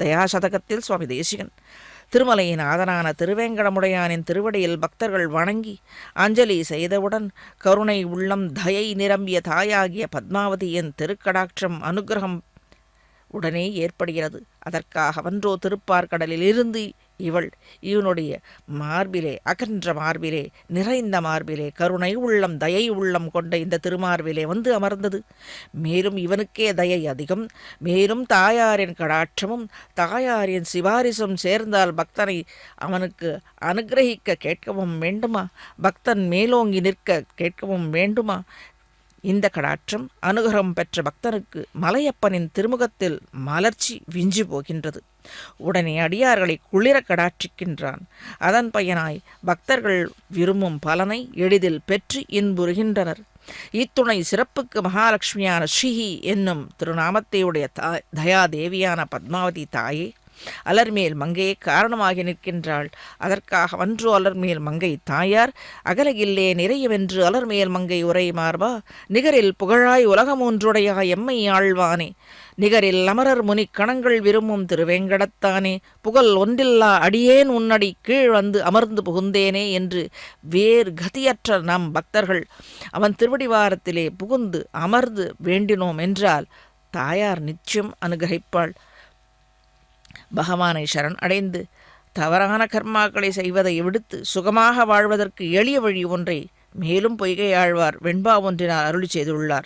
தயாசதகத்தில் சுவாமி தேசிகன். திருமலையின் ஆதனான திருவேங்கடமுடையானின் திருவடியில் பக்தர்கள் வணங்கி அஞ்சலி செய்தவுடன் கருணை உள்ளம் தயை நிரம்பிய தாயாகிய பத்மாவதியின் திருக்கடாட்சம் அனுகிரகம் உடனே ஏற்படுகிறது. அதற்காக வன்றோ திருப்பார்கடலில் இருந்து இவனுடைய மார்பிலே, அகன்ற மார்பிலே, நிறைந்த மார்பிலே, கருணை உள்ளம் தயை உள்ளம் கொண்ட இந்த திருமார்பிலே வந்து அமர்ந்தது. மேலும் இவனுக்கே தயை அதிகம். மேலும் தாயாரின் கடாட்சமும் தாயாரின் சிபாரிசும் சேர்ந்தால் பக்தனை அவனுக்கு அனுகிரகிக்க கேட்கவும் வேண்டுமா? பக்தன் மேலோங்கி நிற்க கேட்கவும் வேண்டுமா? இந்த கடாட்சம் அனுகிரகம் பெற்ற பக்தனுக்கு மலையப்பனின் திருமுகத்தில் மலர்ச்சி விஞ்சி போகின்றது. உடனே அடியார்களை குளிர கடாட்சிக்கின்றான். அதன் பயனாய் பக்தர்கள் விரும்பும் பலனை எளிதில் பெற்று இன்புறுகின்றனர். இத்துணை சிறப்புக்கு மகாலட்சுமியான ஸ்ரீஹி என்னும் திருநாமத்தையுடைய தயாதேவியான பத்மாவதி தாயே அலர்மேல் மங்கையை காரணமாகி நிற்கின்றாள். அதற்காக வன்றோ அலர்மேல் மங்கை தாயார் அகலகில்லே நிறையவென்று அலர்மேல் மங்கை உரை மார்பா நிகரில் புகழாய் உலகமூன்றுடையா எம்மை ஆழ்வானே நிகரில் அமரர் முனி கணங்கள் விரும்பும் திருவேங்கடத்தானே புகழ் ஒன்றில்லா அடியேன் உன்னடி கீழ் வந்து அமர்ந்து புகுந்தேனே என்று வேறு கதியற்ற நம் பக்தர்கள் அவன் திருவடிவாரத்திலே புகுந்து அமர்ந்து வேண்டினோம் என்றால் தாயார் நிச்சயம் அனுகிரகிப்பாள். பகவானை சரண் அடைந்து தவறான கர்மாக்களை செய்வதை விடுத்து சுகமாக வாழ்வதற்கு எளிய வழி ஒன்றை மேலும் பொய்கை ஆழ்வார் வெண்பா ஒன்றினால் அருளி செய்துள்ளார்.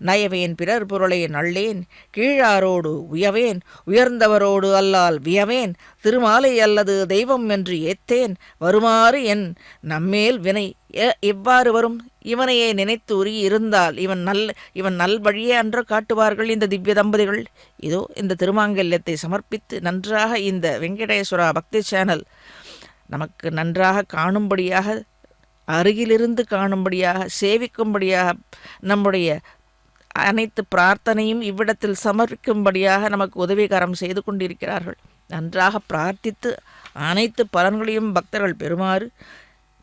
நயவேன் பிறர் பொருளை நள்ளேன் கீழாரோடு உயவேன் உயர்ந்தவரோடு அல்லால் வியவேன் திருமாலை அல்லது தெய்வம் என்று ஏத்தேன் வருமாறு என் நம்மேல் வினை எவ்வாறு வரும்? இவனையே நினைத்து உருகி இருந்தால் இவன் நல்வழியே அன்று காட்டுவார்கள் இந்த திவ்ய தம்பதிகள். இதோ இந்த திருமாங்கல்யத்தை சமர்ப்பித்து நன்றாக இந்த வெங்கடேஸ்வரா பக்தி சேனல் நமக்கு நன்றாக காணும்படியாக, அருகிலிருந்து காணும்படியாக, சேவிக்கும்படியாக, நம்முடைய அனைத்து பிரார்த்தனையும் இவ்விடத்தில் சமர்ப்பிக்கும்படியாக நமக்கு உதவிகரம் செய்து கொண்டிருக்கிறார்கள். நன்றாக பிரார்த்தித்து அனைத்து பலன்களையும் பக்தர்கள் பெறுமாறு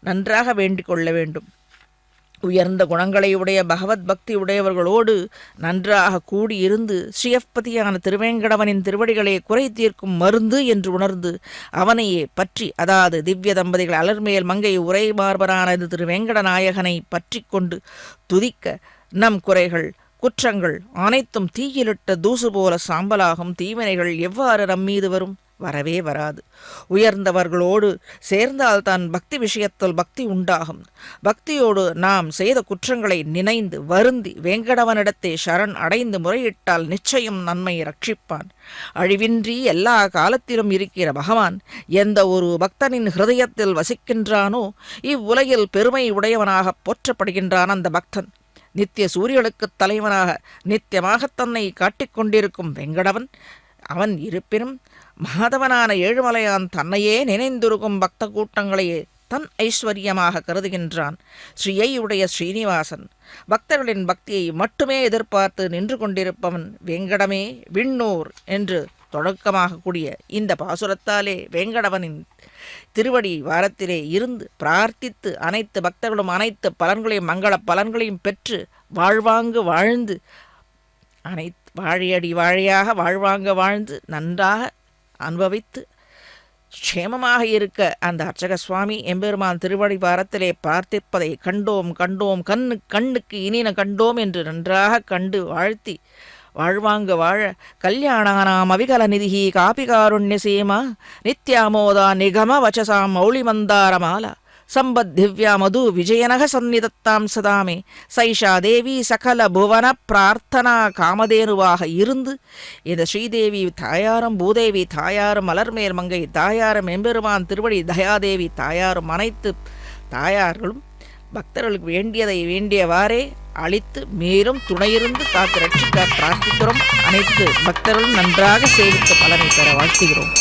நன்றாக வேண்டிக் கொள்ள வேண்டும். உயர்ந்த குணங்களை உடைய பகவத் பக்தி உடையவர்களோடு நன்றாக கூடியிருந்து ஸ்ரீயப்பதியான திருவேங்கடவனின் திருவடிகளை குறை தீர்க்கும் மருந்து என்று உணர்ந்து அவனையே பற்றி, அதாவது திவ்ய தம்பதிகள் அலர்மேல் மங்கை உரை மார்பரான திருவேங்கட நாயகனை பற்றி கொண்டு துதிக்க நம் குறைகள் குற்றங்கள் அனைத்தும் தீயிலிட்ட தூசு போல சாம்பலாகும். தீவினைகள் எவ்வாறு நம்மீது வரும்? வரவே வராது. உயர்ந்தவர்களோடு சேர்ந்தால்தான் பக்தி விஷயத்தில் பக்தி உண்டாகும். பக்தியோடு நாம் செய்த குற்றங்களை நினைந்து வருந்தி வேங்கடவனிடத்தை சரண் அடைந்து முறையிட்டால் நிச்சயம் நன்மை ரட்சிப்பான். அழிவின்றி எல்லா காலத்திலும் இருக்கிற பகவான் எந்த ஒரு பக்தனின் ஹிருதயத்தில் வசிக்கின்றானோ இவ்வுலகில் பெருமை உடையவனாக போற்றப்படுகின்றான் அந்த பக்தன். நித்திய சூரியனுக்கு தலைவனாக நித்தியமாக தன்னை காட்டிக்கொண்டிருக்கும் வெங்கடவன் அவன் இருப்பினும் மாதவனான ஏழுமலையான் தன்னையே நினைந்திருக்கும் பக்த கூட்டங்களையே தன் ஐஸ்வர்யமாக கருதுகின்றான். ஸ்ரீயையுடைய ஸ்ரீனிவாசன் பக்தர்களின் பக்தியை மட்டுமே எதிர்பார்த்து நின்று கொண்டிருப்பவன் வெங்கடமே விண்ணூர் என்று தொடக்கமாக கூடிய இந்த பாசுரத்தாலே வேங்கடவனின் திருவடி வாரத்திலே இருந்து பிரார்த்தித்து அனைத்து பக்தர்களும் அனைத்து பலன்களையும் மங்கள பலன்களையும் பெற்று வாழ்வாங்கு வாழ்ந்து வாழியடி வாழியாக வாழ்வாங்க வாழ்ந்து நன்றாக அனுபவித்து க்ஷேமமாக இருக்க அந்த அர்ச்சக சுவாமி எம்பெருமான் திருவடி வாரத்திலே பிரார்த்திப்பதை கண்டோம் கண்ணுக்கு இனின கண்டோம் என்று நன்றாக கண்டு வாழ்த்தி வாழ்வாங்க வாழ கல்யாணானாம் அவிகல நிதிஹி காபிகாருண்ய சீமா நித்யாமோதா நிகம வச்சசாம் மௌளிமந்தாரமாலா சம்பத்திவ்யா மது விஜயனக சந்நிதத்தாம் சதாமே சைஷா தேவி சகல புவன பிரார்த்தனா காமதேனுவாக இருந்து இந்த ஸ்ரீதேவி தாயாரும் பூதேவி தாயாரும் மலர்மேல் மங்கை தாயாரும் எம்பெருமான் திருவடி தயாதேவி தாயாரும் அனைத்து தாயார்களும் பக்தர்களுக்கு வேண்டியதை வேண்டியவாறே அளித்து மேலும் துணையிருந்து காத்து ரட்சிக்க பிரார்த்திக்கிறோம். அனைத்து பக்தர்களும் நன்றாக சேவித்து பலனை பெற வாழ்த்துகிறோம்.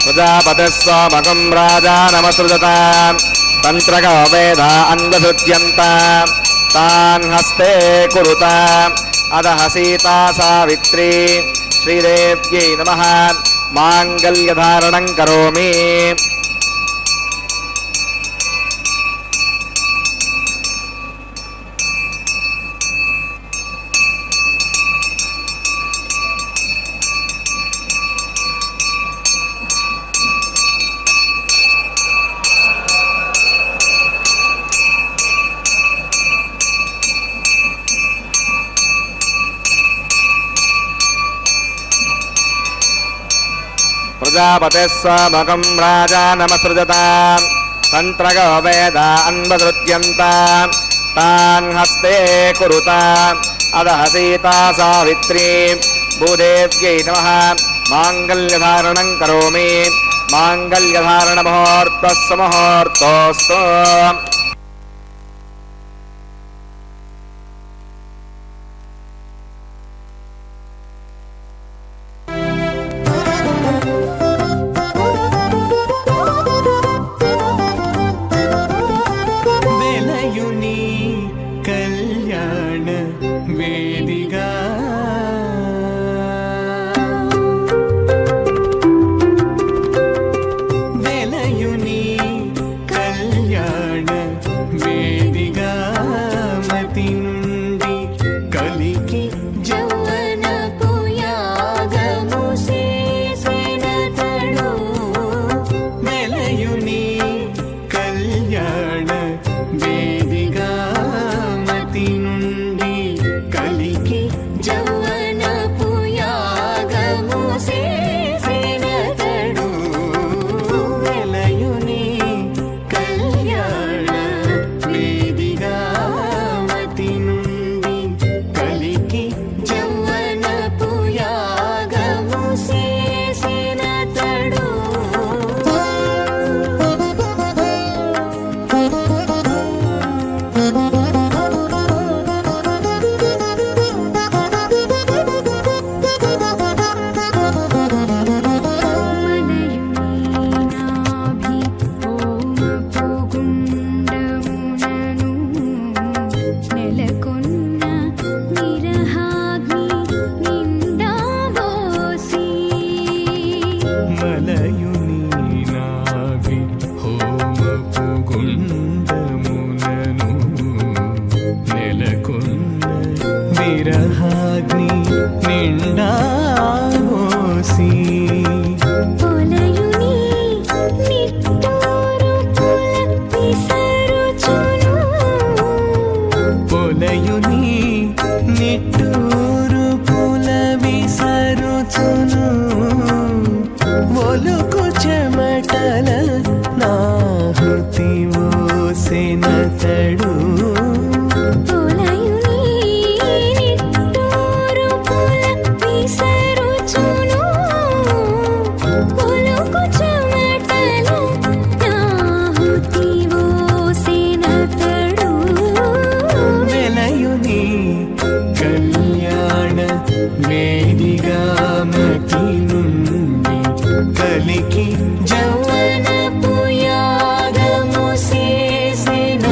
प्रजापतिस्वामकं राजा नमसृजतां तन्त्रको वेदा अन्वसृज्यन्तां तान् हस्ते कुरुताम् अदः सीता सावित्री श्रीदेव्यै नमः माङ्गल्यधारणं करोमि. प्रजापतिस्वामकं राजा नमसृजतां तन्त्रको वेदा अन्वसृज्यन्तां तान् हस्ते कुरुताम् अदः सीता सावित्री भूदेव्यै नमः माङ्गल्यधारणं करोमि. माङ्गल्यधारणमुहूर्तस्य मुहूर्तोऽस्तु. కలికి జౌవన పుయాగము చేసిన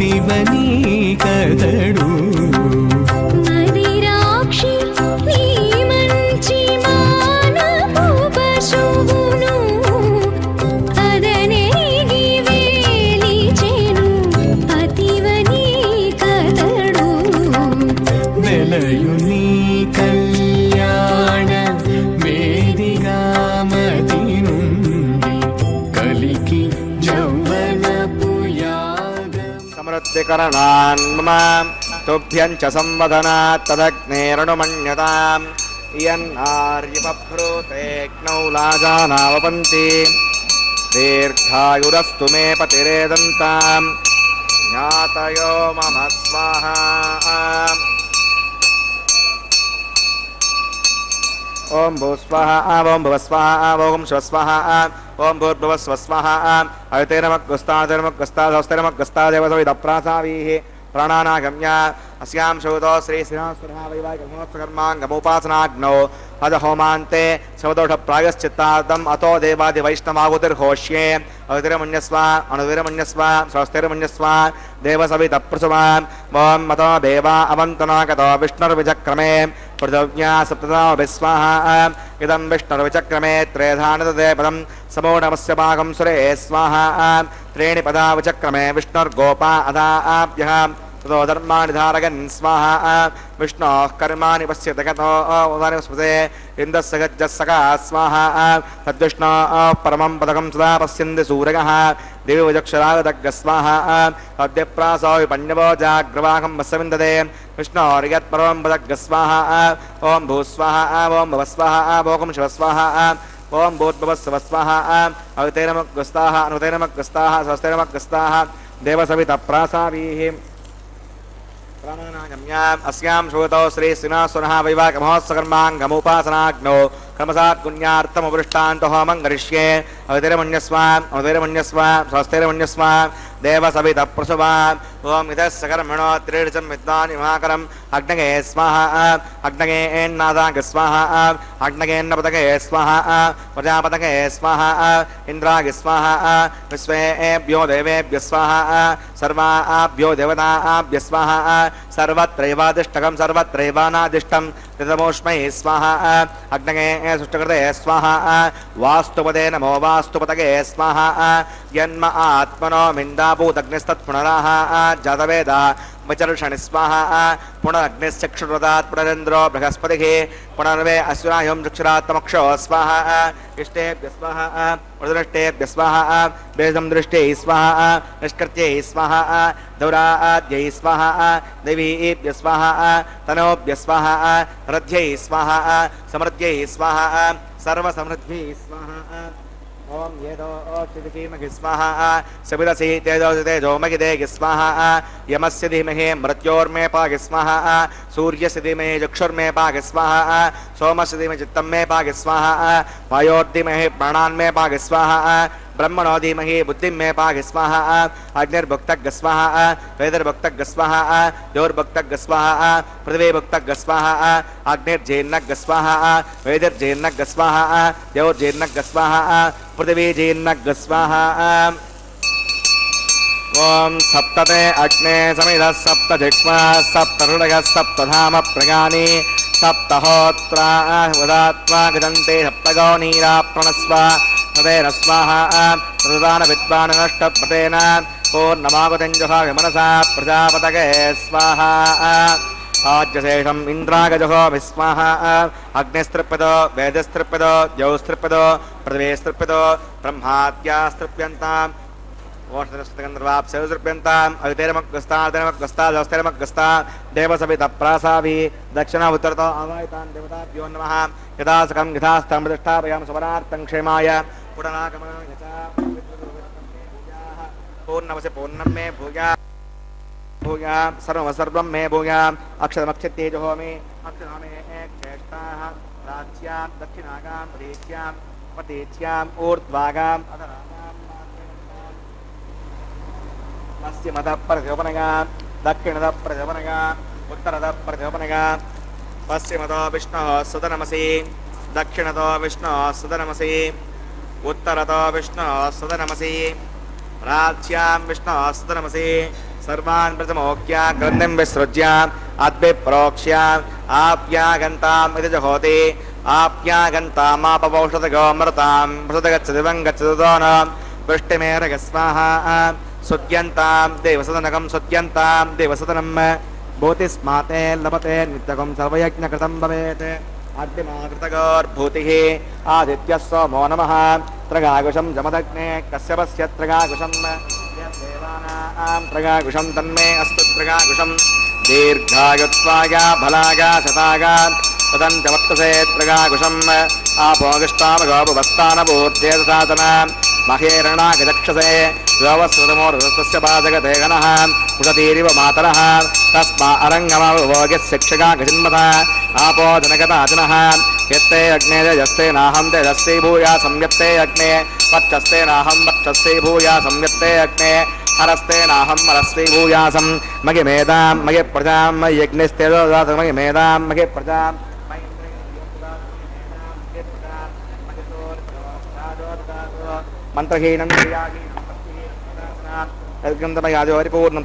అతివనీ కదడు మదిరాక్షి నీ మంచి మానపు పశువును అదనేగి వేలిచెను అతివనీ కదడు వెలయు నీ కళ్యాణ వేదిగా మది నుండి కలికి జౌవనపు యాగం సమృద్ధికరణాన్ మమ తుభ్యం చ సంవదనాత్ తదగ్నేరణుమన్యతాం ఇయన్నార్యపభ్రూతేగ్నౌ లాజానావపంతి దీర్ఘాయురస్తు మే పతిరేదంతాం జ్ఞాతయో మమ స్వాహా ఓం భూస్వాహ ఓం భువస్వాహ ఓం శివస్వాహ ఓం భూర్భువస్వస్వాహ అవితేనమగ్గుస్తాదేవసవిదప్రాసావీః ప్రాణానాగమ్య అస్యాం శోదో శ్రీ శ్రీనివాసకర్మాంగముపాసనాగ్నౌ అద హోమాంతే శవదోష ప్రాయశ్చిత్తార్థం అతో దేవాది వైష్ణవాగుతిర్హోష్యే అవితిరమన్యస్వ అణువిరమన్యస్వ స్వస్తిరమన్యస్వ దేవసవితప్రసుమ ఓం మతో దేవా అవంతనాగతో విష్ణుర్విచక్రమే పృథవ్యా సప్తదాభిస్వాహ ఇదం విష్ణుర్విచక్రమే త్రేధానదే పదం సమో నమస్య భాగం సురే స్వాహ త్రీణి పదా విచక్రమే విష్ణుర్గోపా అదాభ్యః ततो धर्माणि धारयन् स्वाहा विष्णोः कर्माणि पश्यति गतो उदानि स्मृते इन्द्रस्य गज्जस्सखा स्वाहा तद्विष्णोः परमं पदकं सदा पश्यन्ति सूरयः देवी वजक्षरागदग्ग स्वाहा अद्यप्रासो विपण्यवो जाग्रवाहं वस्सविन्दते विष्णोर्यत्परमं पदग्ग स्वाहा ॐ भूस्वाहा ॐ भवस्वाहा भोगं शिवस्वाहा ओं भूर्भुवस्वस्वाः अवितेनमग्रस्ताः अनुतेनमग्रस्ताः स्वस्तेनमग्रस्ताः देवसवितप्रासावीः प्राणानागम्याम् अस्यां श्रुतौ श्री श्रीनिवासनः वैवाहिकमहोत्सवकर्माङ्गमुपासनाग्नौ क्रमसात् पुण्यार्थमुपृष्टान्तो होमं करिष्ये अवितेरमन्यस्व अनुतेरमन्यस्व स्वस्तेरमन्यस्व देवसवितप्रसुवा ओम इतः सकर्मणो त्रिर्चं विद्वान् इमाकरम् अग्नगे स्वाहा अग्नगेन्नादाग स्वाहा अग्नगेन्नपतगे स्वाहा प्रजापतगे स्वाहा इन्द्राग स्वाहा विश्वेभ्यो देवेभ्य स्वाहा सर्वाभ्यो देवताभ्य स्वाहा सर्वत्रैवादिष्टकं सर्वत्रैवानादिष्टं तदमोष्मै स्वाहा अग्नगे सुष्टकृते स्वाहा वास्तुपदे नमो वास्तुपतगे स्वाहा यन्म आत्मनो मिन्दाभूतग्निस्तत्पुनराः जातवेदा वचर्षणि स्वाहा पुनरग्निश्चक्षुरदात् पुनरेन्द्रो बृहस्पतिः पुनर्वे अश्विनायं चक्षुरात्मक्षो स्वाहा इष्टेभ्य स्वाहा वृदृष्टेभ्य स्वाहा वेदं दृष्टे स्वाहा निष्कृत्यै स्वाहा दौराद्यै स्वाहा देवीभ्य स्वाहा तनोभ्य स्वाहा रथ्यै स्वाहा समृद्ध्यै स्वाहा सर्वसमृद्ध्यै स्वाहा ओम येदो चिदीमहि स्वाहा सविदसि तेजो तेजोमहि देहि स्वाहा यमस्य धीमहि मृत्योर्मे पाहि स्वाहा सूर्यस्य धीमहि चक्षुर्मे पाहि स्वाहा सोमस्य धीमहि चित्तं मे पाहि स्वाहा वायोर्धीमहि प्राणान्मे पाहि स्वाहा ब्रह्मणो धीमहि बुद्धिं मे पाहि स्वाहा अग्निर्भुक्तग् स्वाहा वेदर्भुक्तग् स्वाहा द्योर्भुक्तग् स्वाहा पृथिवीभुक्तग् स्वाहा अग्निर्जीर्णग् स्वाहा वेदर्जीर्णग् स्वाहा द्योर्जीर्णग् स्वाहा पृथिवीजीर्णग् स्वाहा ओम सप्तते अग्ने समिधः सप्त जिह्वा सप्त हृदयः सप्तधाम प्रगानि सप्तहोत्रा उदात्मा गदन्ते सप्तगौनीरा प्रणस्व तदेन स्वाहा प्रदान विद्वान् नष्टप्रतेन पूर्णमागतिञ्जहा विमनसा प्रजापतये स्वाहा आज्यशेषम् इन्द्रागजहो विस्वाहा अग्निस्त्रिप्यतो वेदस्त्रिप्यतो द्यौस्त्रिप्यतो पृथिवीस्त्रिप्यतो ब्रह्माद्यास्त्रिप्यन्ताम् ओषधस्त्रगन्धर्वाप्सुर्प्यन्ताम् अवितेरमग्रस्ता देवसवितप्रासाभि दक्षिणा उत्तरतो आवाहितान् देवताभ्यो नमः यदा सकं यथास्थं प्रतिष्ठापयामि सुवरार्थं क्षेमाय पुनरागमनाय च पूर्णमसि पूर्णं मे भूयात् भूयात् सर्वं मे भूयात् अक्षरमक्षत्येजो मे अक्षरमे ज्येष्ठाः राज्यां दक्षिणागां प्रदेश्यां पतेच्याम् ऊर्ध्वागां पश्चिमतः प्रचोपनगा दक्षिणतः प्रचोपनगा उत्तरतः प्रचोपनगा पश्चिमतो विष्णुः सुतनमसि दक्षिणतो विष्णुः सुतनमसि उत्तरतो विष्णुः सुतनमसि राज्यां विष्णुः सुतनमसि सर्वान् प्रथमोक्ष्य ग्रन्थिं विसृज्य अद्भिप्रोक्ष्य आप्यागन्ताम् इति जहोति आप्यागन्तामापवौषधगोमृतां प्रसदगच्छदिवं गच्छतो न वृष्टिमेरगस्वाहा सुत्यन्तां देवसदनकं सुत्यन्तां देवसदनं भूतिस्माते लभते नित्यकं सर्वयज्ञकृतं भवेत् अग्निमाकृतगोर्भूतिः आदित्यः सोमो नमः त्रगाकुशं जमदग्ने कश्यपस्य त्रगाकुशं देवानां त्रगाकुशं तन्मे अस्तु त्रगाकुशं दीर्घायुत्वाय भलागा शतागा तदन्तवर्तसे त्रगाकुशम् आपोगिष्टामगोपवस्थानपूर्ध्ये ददातन महेरणागचक्षसे योवस्वतमोरस्य पादगते गणः पुषतीरिव मातरः तस्मा अरङ्गमवभोग्यः शिक्षका गजिन्मतः आपो जनगताजनः यत्ते अग्ने यस्ते नाहं तेजस्वी भूया संयत्ते अग्ने वक्षस्ते नाहं वक्षस्वी भूया संयत्ते अग्ने हरस्ते नाहं हरस्वी भूयासं मगे मेदां मगे प्रजां मयि यज्ञस्ते ददातु मगे मेदां मगे प्रजां मंत्रहीनं क्रियाहीनं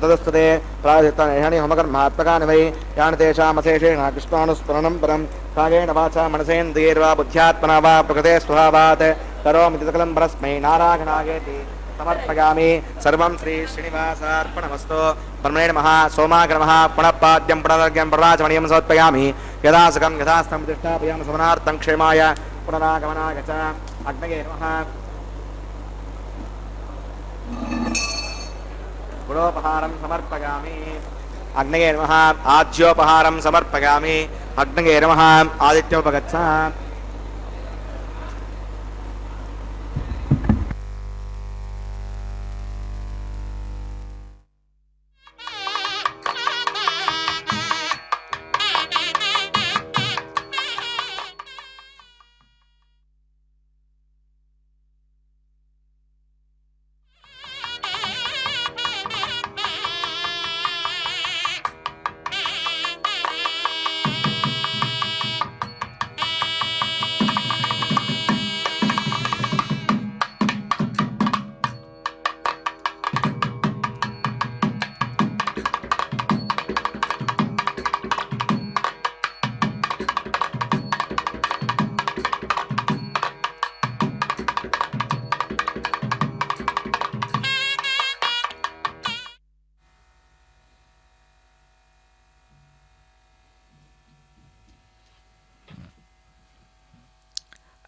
तदस्तुते प्रायश्चित्तानि होमकर्मात्मकानि वै यानि तेषामशेषेण कृष्णानुस्मरणं परं कायेन वाचा मनसेन्द्रियैर्वा बुद्ध्यात्मना वा प्रकृते स्वभावात् करोमि सकलं परस्मै नारायणायेति समर्पयामि सर्वं श्री श्रीनिवासार्पणमस्तु ब्रह्मणे नमः सोमाग्रमः पुनः पाद्यं पुनरर्घ्यं प्रराजमणीयं समर्पयामि यदा सुखं यथास्थं प्रतिष्ठापयामि समनार्थं क्षेमाय पुनरागमनाय च अग्नये नमः गुणोपहारं समर्पयामि अग्नये नमः आज्योपहारं समर्पयामि अग्नये नमः आदित्योपगच्छ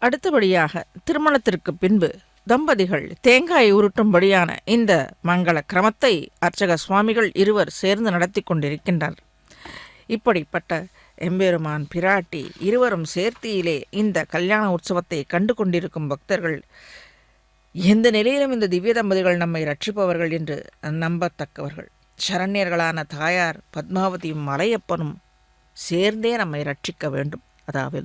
அடுத்தபடியாக திருமணத்திற்கு பின்பு தம்பதிகள் தேங்காய் உருட்டும்படியான இந்த மங்கள கிரமத்தை அர்ச்சக சுவாமிகள் இருவர் சேர்ந்து நடத்தி கொண்டிருக்கின்றனர். இப்படிப்பட்ட எம்பெருமான் பிராட்டி இருவரும் சேர்த்தியிலே இந்த கல்யாண உற்சவத்தை கண்டு கொண்டிருக்கும் பக்தர்கள் எந்த நிலையிலும் இந்த திவ்ய தம்பதிகள் நம்மை ரட்சிப்பவர்கள் என்று நம்பத்தக்கவர்கள். சரண்யர்களான தாயார் பத்மாவதியும் மலையப்பனும் சேர்ந்தே நம்மை ரட்சிக்க வேண்டும். அதாவது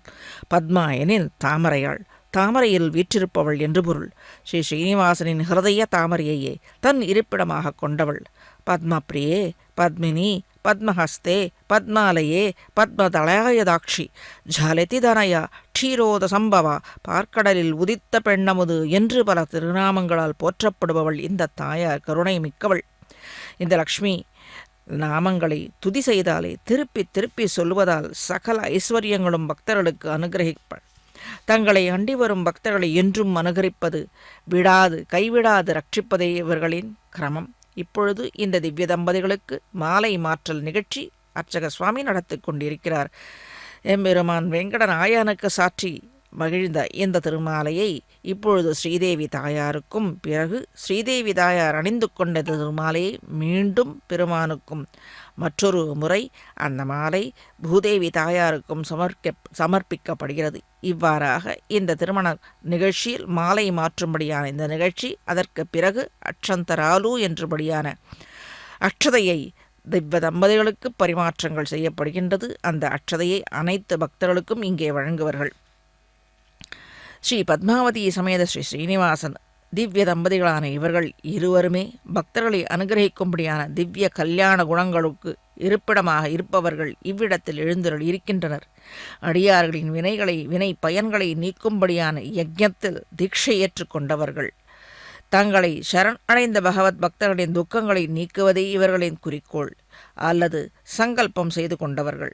பத்மா எனில் தாமரையாள், தாமரையில் வீற்றிருப்பவள் என்று பொருள். ஸ்ரீ ஸ்ரீனிவாசனின் ஹிருதய தாமரையையே தன் இருப்பிடமாக கொண்டவள். பத்மப்ரியே, பத்மினி, பத்மஹஸ்தே, பத்மாலயே, பத்மதளாயதாட்சி, ஜலதி தனயா, க்ஷீரோத சம்பவா, பார்க்கடலில் உதித்த பெண்ணமுது என்று பல திருநாமங்களால் போற்றப்படுபவள் இந்த தாயார் கருணை மிக்கவள். இந்த லக்ஷ்மி நாமங்களை துதி செய்தாலே திருப்பி திருப்பி சொல்வதால் சகல ஐஸ்வர்யங்களும் பக்தர்களுக்கு அனுகிரகிப்பாள். தங்களை அண்டி வரும் பக்தர்களை என்றும் அனுகரிப்பது, விடாது கைவிடாது ரட்சிப்பதே இவர்களின் கிரமம். இப்பொழுது இந்த திவ்ய தம்பதிகளுக்கு மாலை மாற்றல் நிகழ்ச்சி அர்ச்சக சுவாமி நடத்தி கொண்டிருக்கிறார். எம்பெருமான் வெங்கடநாயனுக்கு சாற்றி மகிழ்ந்த இந்த திருமாலையை இப்பொழுது ஸ்ரீதேவி தாயாருக்கும், பிறகு ஸ்ரீதேவி தாயார் அணிந்து கொண்ட திருமாலையை மீண்டும் பெருமானுக்கும், மற்றொரு முறை அந்த மாலை பூதேவி தாயாருக்கும் சமர்ப்பிக்கப்படுகிறது. இவ்வாறாக இந்த திருமண நிகழ்ச்சியில் மாலை மாற்றும்படியான இந்த நிகழ்ச்சி, அதற்கு பிறகு அட்சந்தராலு என்றபடியான அக்ஷதையை திவ்ய தம்பதிகளுக்கு பரிமாற்றங்கள் செய்யப்படுகின்றது. அந்த அக்ஷதையை அனைத்து பக்தர்களுக்கும் இங்கே வழங்குவார்கள். ஸ்ரீ பத்மாவதி சமேத ஸ்ரீ ஸ்ரீனிவாசன் திவ்ய தம்பதிகளான இவர்கள் இருவருமே பக்தர்களை அனுகிரகிக்கும்படியான திவ்ய கல்யாண குணங்களுக்கு இருப்பிடமாக இருப்பவர்கள் இவ்விடத்தில் எழுந்தருள் இருக்கின்றனர். அடியார்களின் வினை பயன்களை நீக்கும்படியான யஜ்ஞத்தில் தீட்சை ஏற்றுக்கொண்டவர்கள். தங்களை சரண் அடைந்த பகவத் பக்தர்களின் துக்கங்களை நீக்குவதே இவர்களின் குறிக்கோள் அல்லது சங்கல்பம் செய்து கொண்டவர்கள்.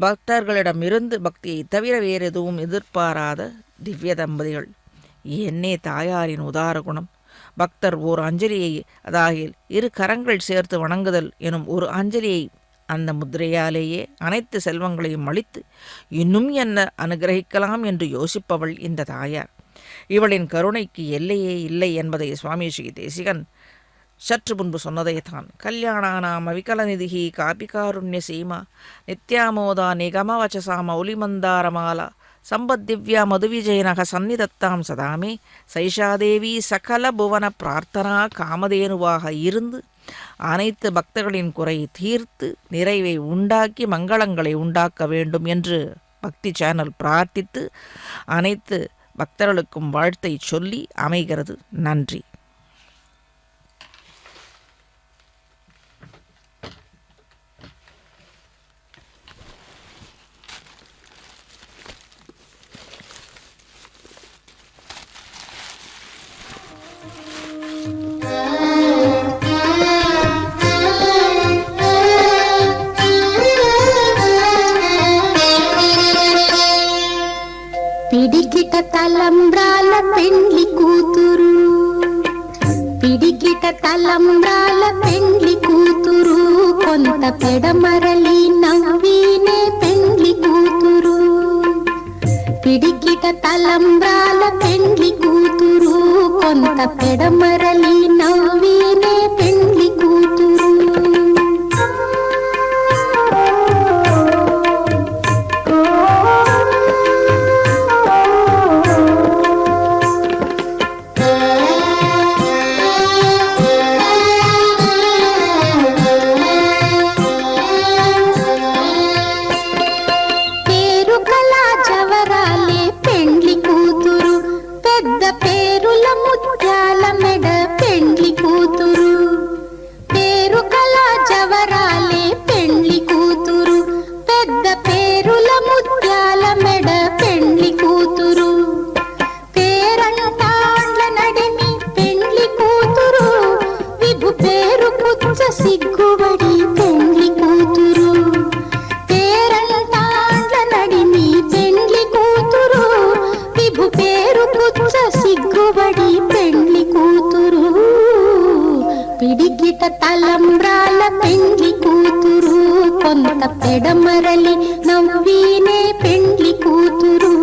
பக்தர்களிடமிருந்து பக்தியை தவிர வேறு எதுவும் எதிர்பாராத திவ்ய தம்பதிகள். என்னே தாயாரின் உதார குணம்! பக்தர் ஓர் அஞ்சலியை, அதாகில் இரு கரங்கள் சேர்த்து வணங்குதல் எனும் ஒரு அஞ்சலியை, அந்த முத்திரையாலேயே அனைத்து செல்வங்களையும் அளித்து இன்னும் என்ன அனுகிரகிக்கலாம் என்று யோசிப்பவள் இந்த தாயார். இவளின் கருணைக்கு எல்லையே இல்லை என்பதை சுவாமி ஸ்ரீ தேசிகன் சற்று முன்பு சொன்னதை தான். கல்யாணானாம் அவிகலநிதிஹி காபிகாருண்ய சீமா நித்யாமோதா நிகமவச்சசா மௌலிமந்தாரமாலா சம்பத்திவ்யா மதுவிஜயனக சந்நிதத்தாம் சதாமே சைஷாதேவி சகல புவன பிரார்த்தனா காமதேனுவாக இருந்து அனைத்து பக்தர்களின் குறை தீர்த்து நிறைவை உண்டாக்கி மங்களங்களை உண்டாக்க வேண்டும் என்று பக்தி சேனல் பிரார்த்தித்து அனைத்து பக்தர்களுக்கும் வாழ்த்தை சொல்லி அமைகிறது. நன்றி. పిడికిట తలంబ్రాల పెండ్లి కూతురు, పిడికిట తలంబ్రాల పెండ్లి కూతురు, కొంత పెడమరలి నవ్వినే పెండ్లి కూతురు. పిడికిట తలంబ్రాల పెండ్లి కూతురు, కొంత పెడమరలి నవ్వినే పెండ్లి కూతురు. సిగ్గుబడి పెండ్లి కూతురు, పేరంటాండ్ల నడిమి పెండ్లి కూతురు, విభు పేరు పుచ్చ సిగ్గుబడి పెండ్లి కూతురు. పిడికిట తలంబ్రాల పెండ్లి కూతురు, కొంత పెడమరలి నవ్వినే పెండ్లి కూతురు.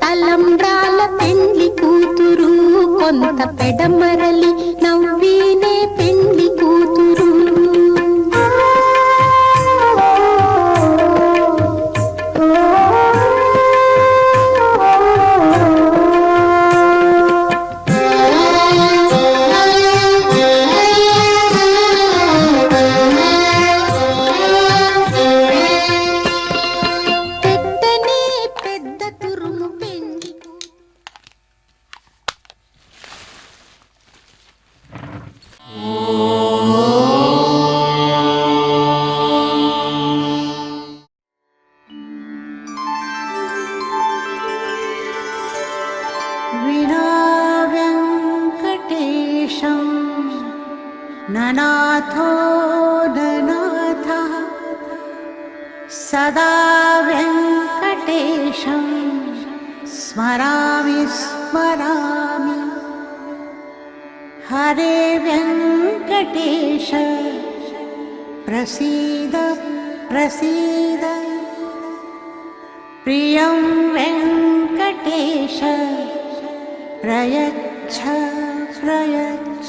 తలంబ్రాల పెండ్లి కూతురు, కొంత పెడమరలి నవ్వినే పెండ్లి కూతురు. ननाथो ननाथः सदा वेङ्कटेशं स्मरामि स्मरामि हरे वेङ्कटेश वेङ्कटेश प्रसीद प्रसीद प्रियं वेङ्कटेश प्रयच्छ प्रयच्छ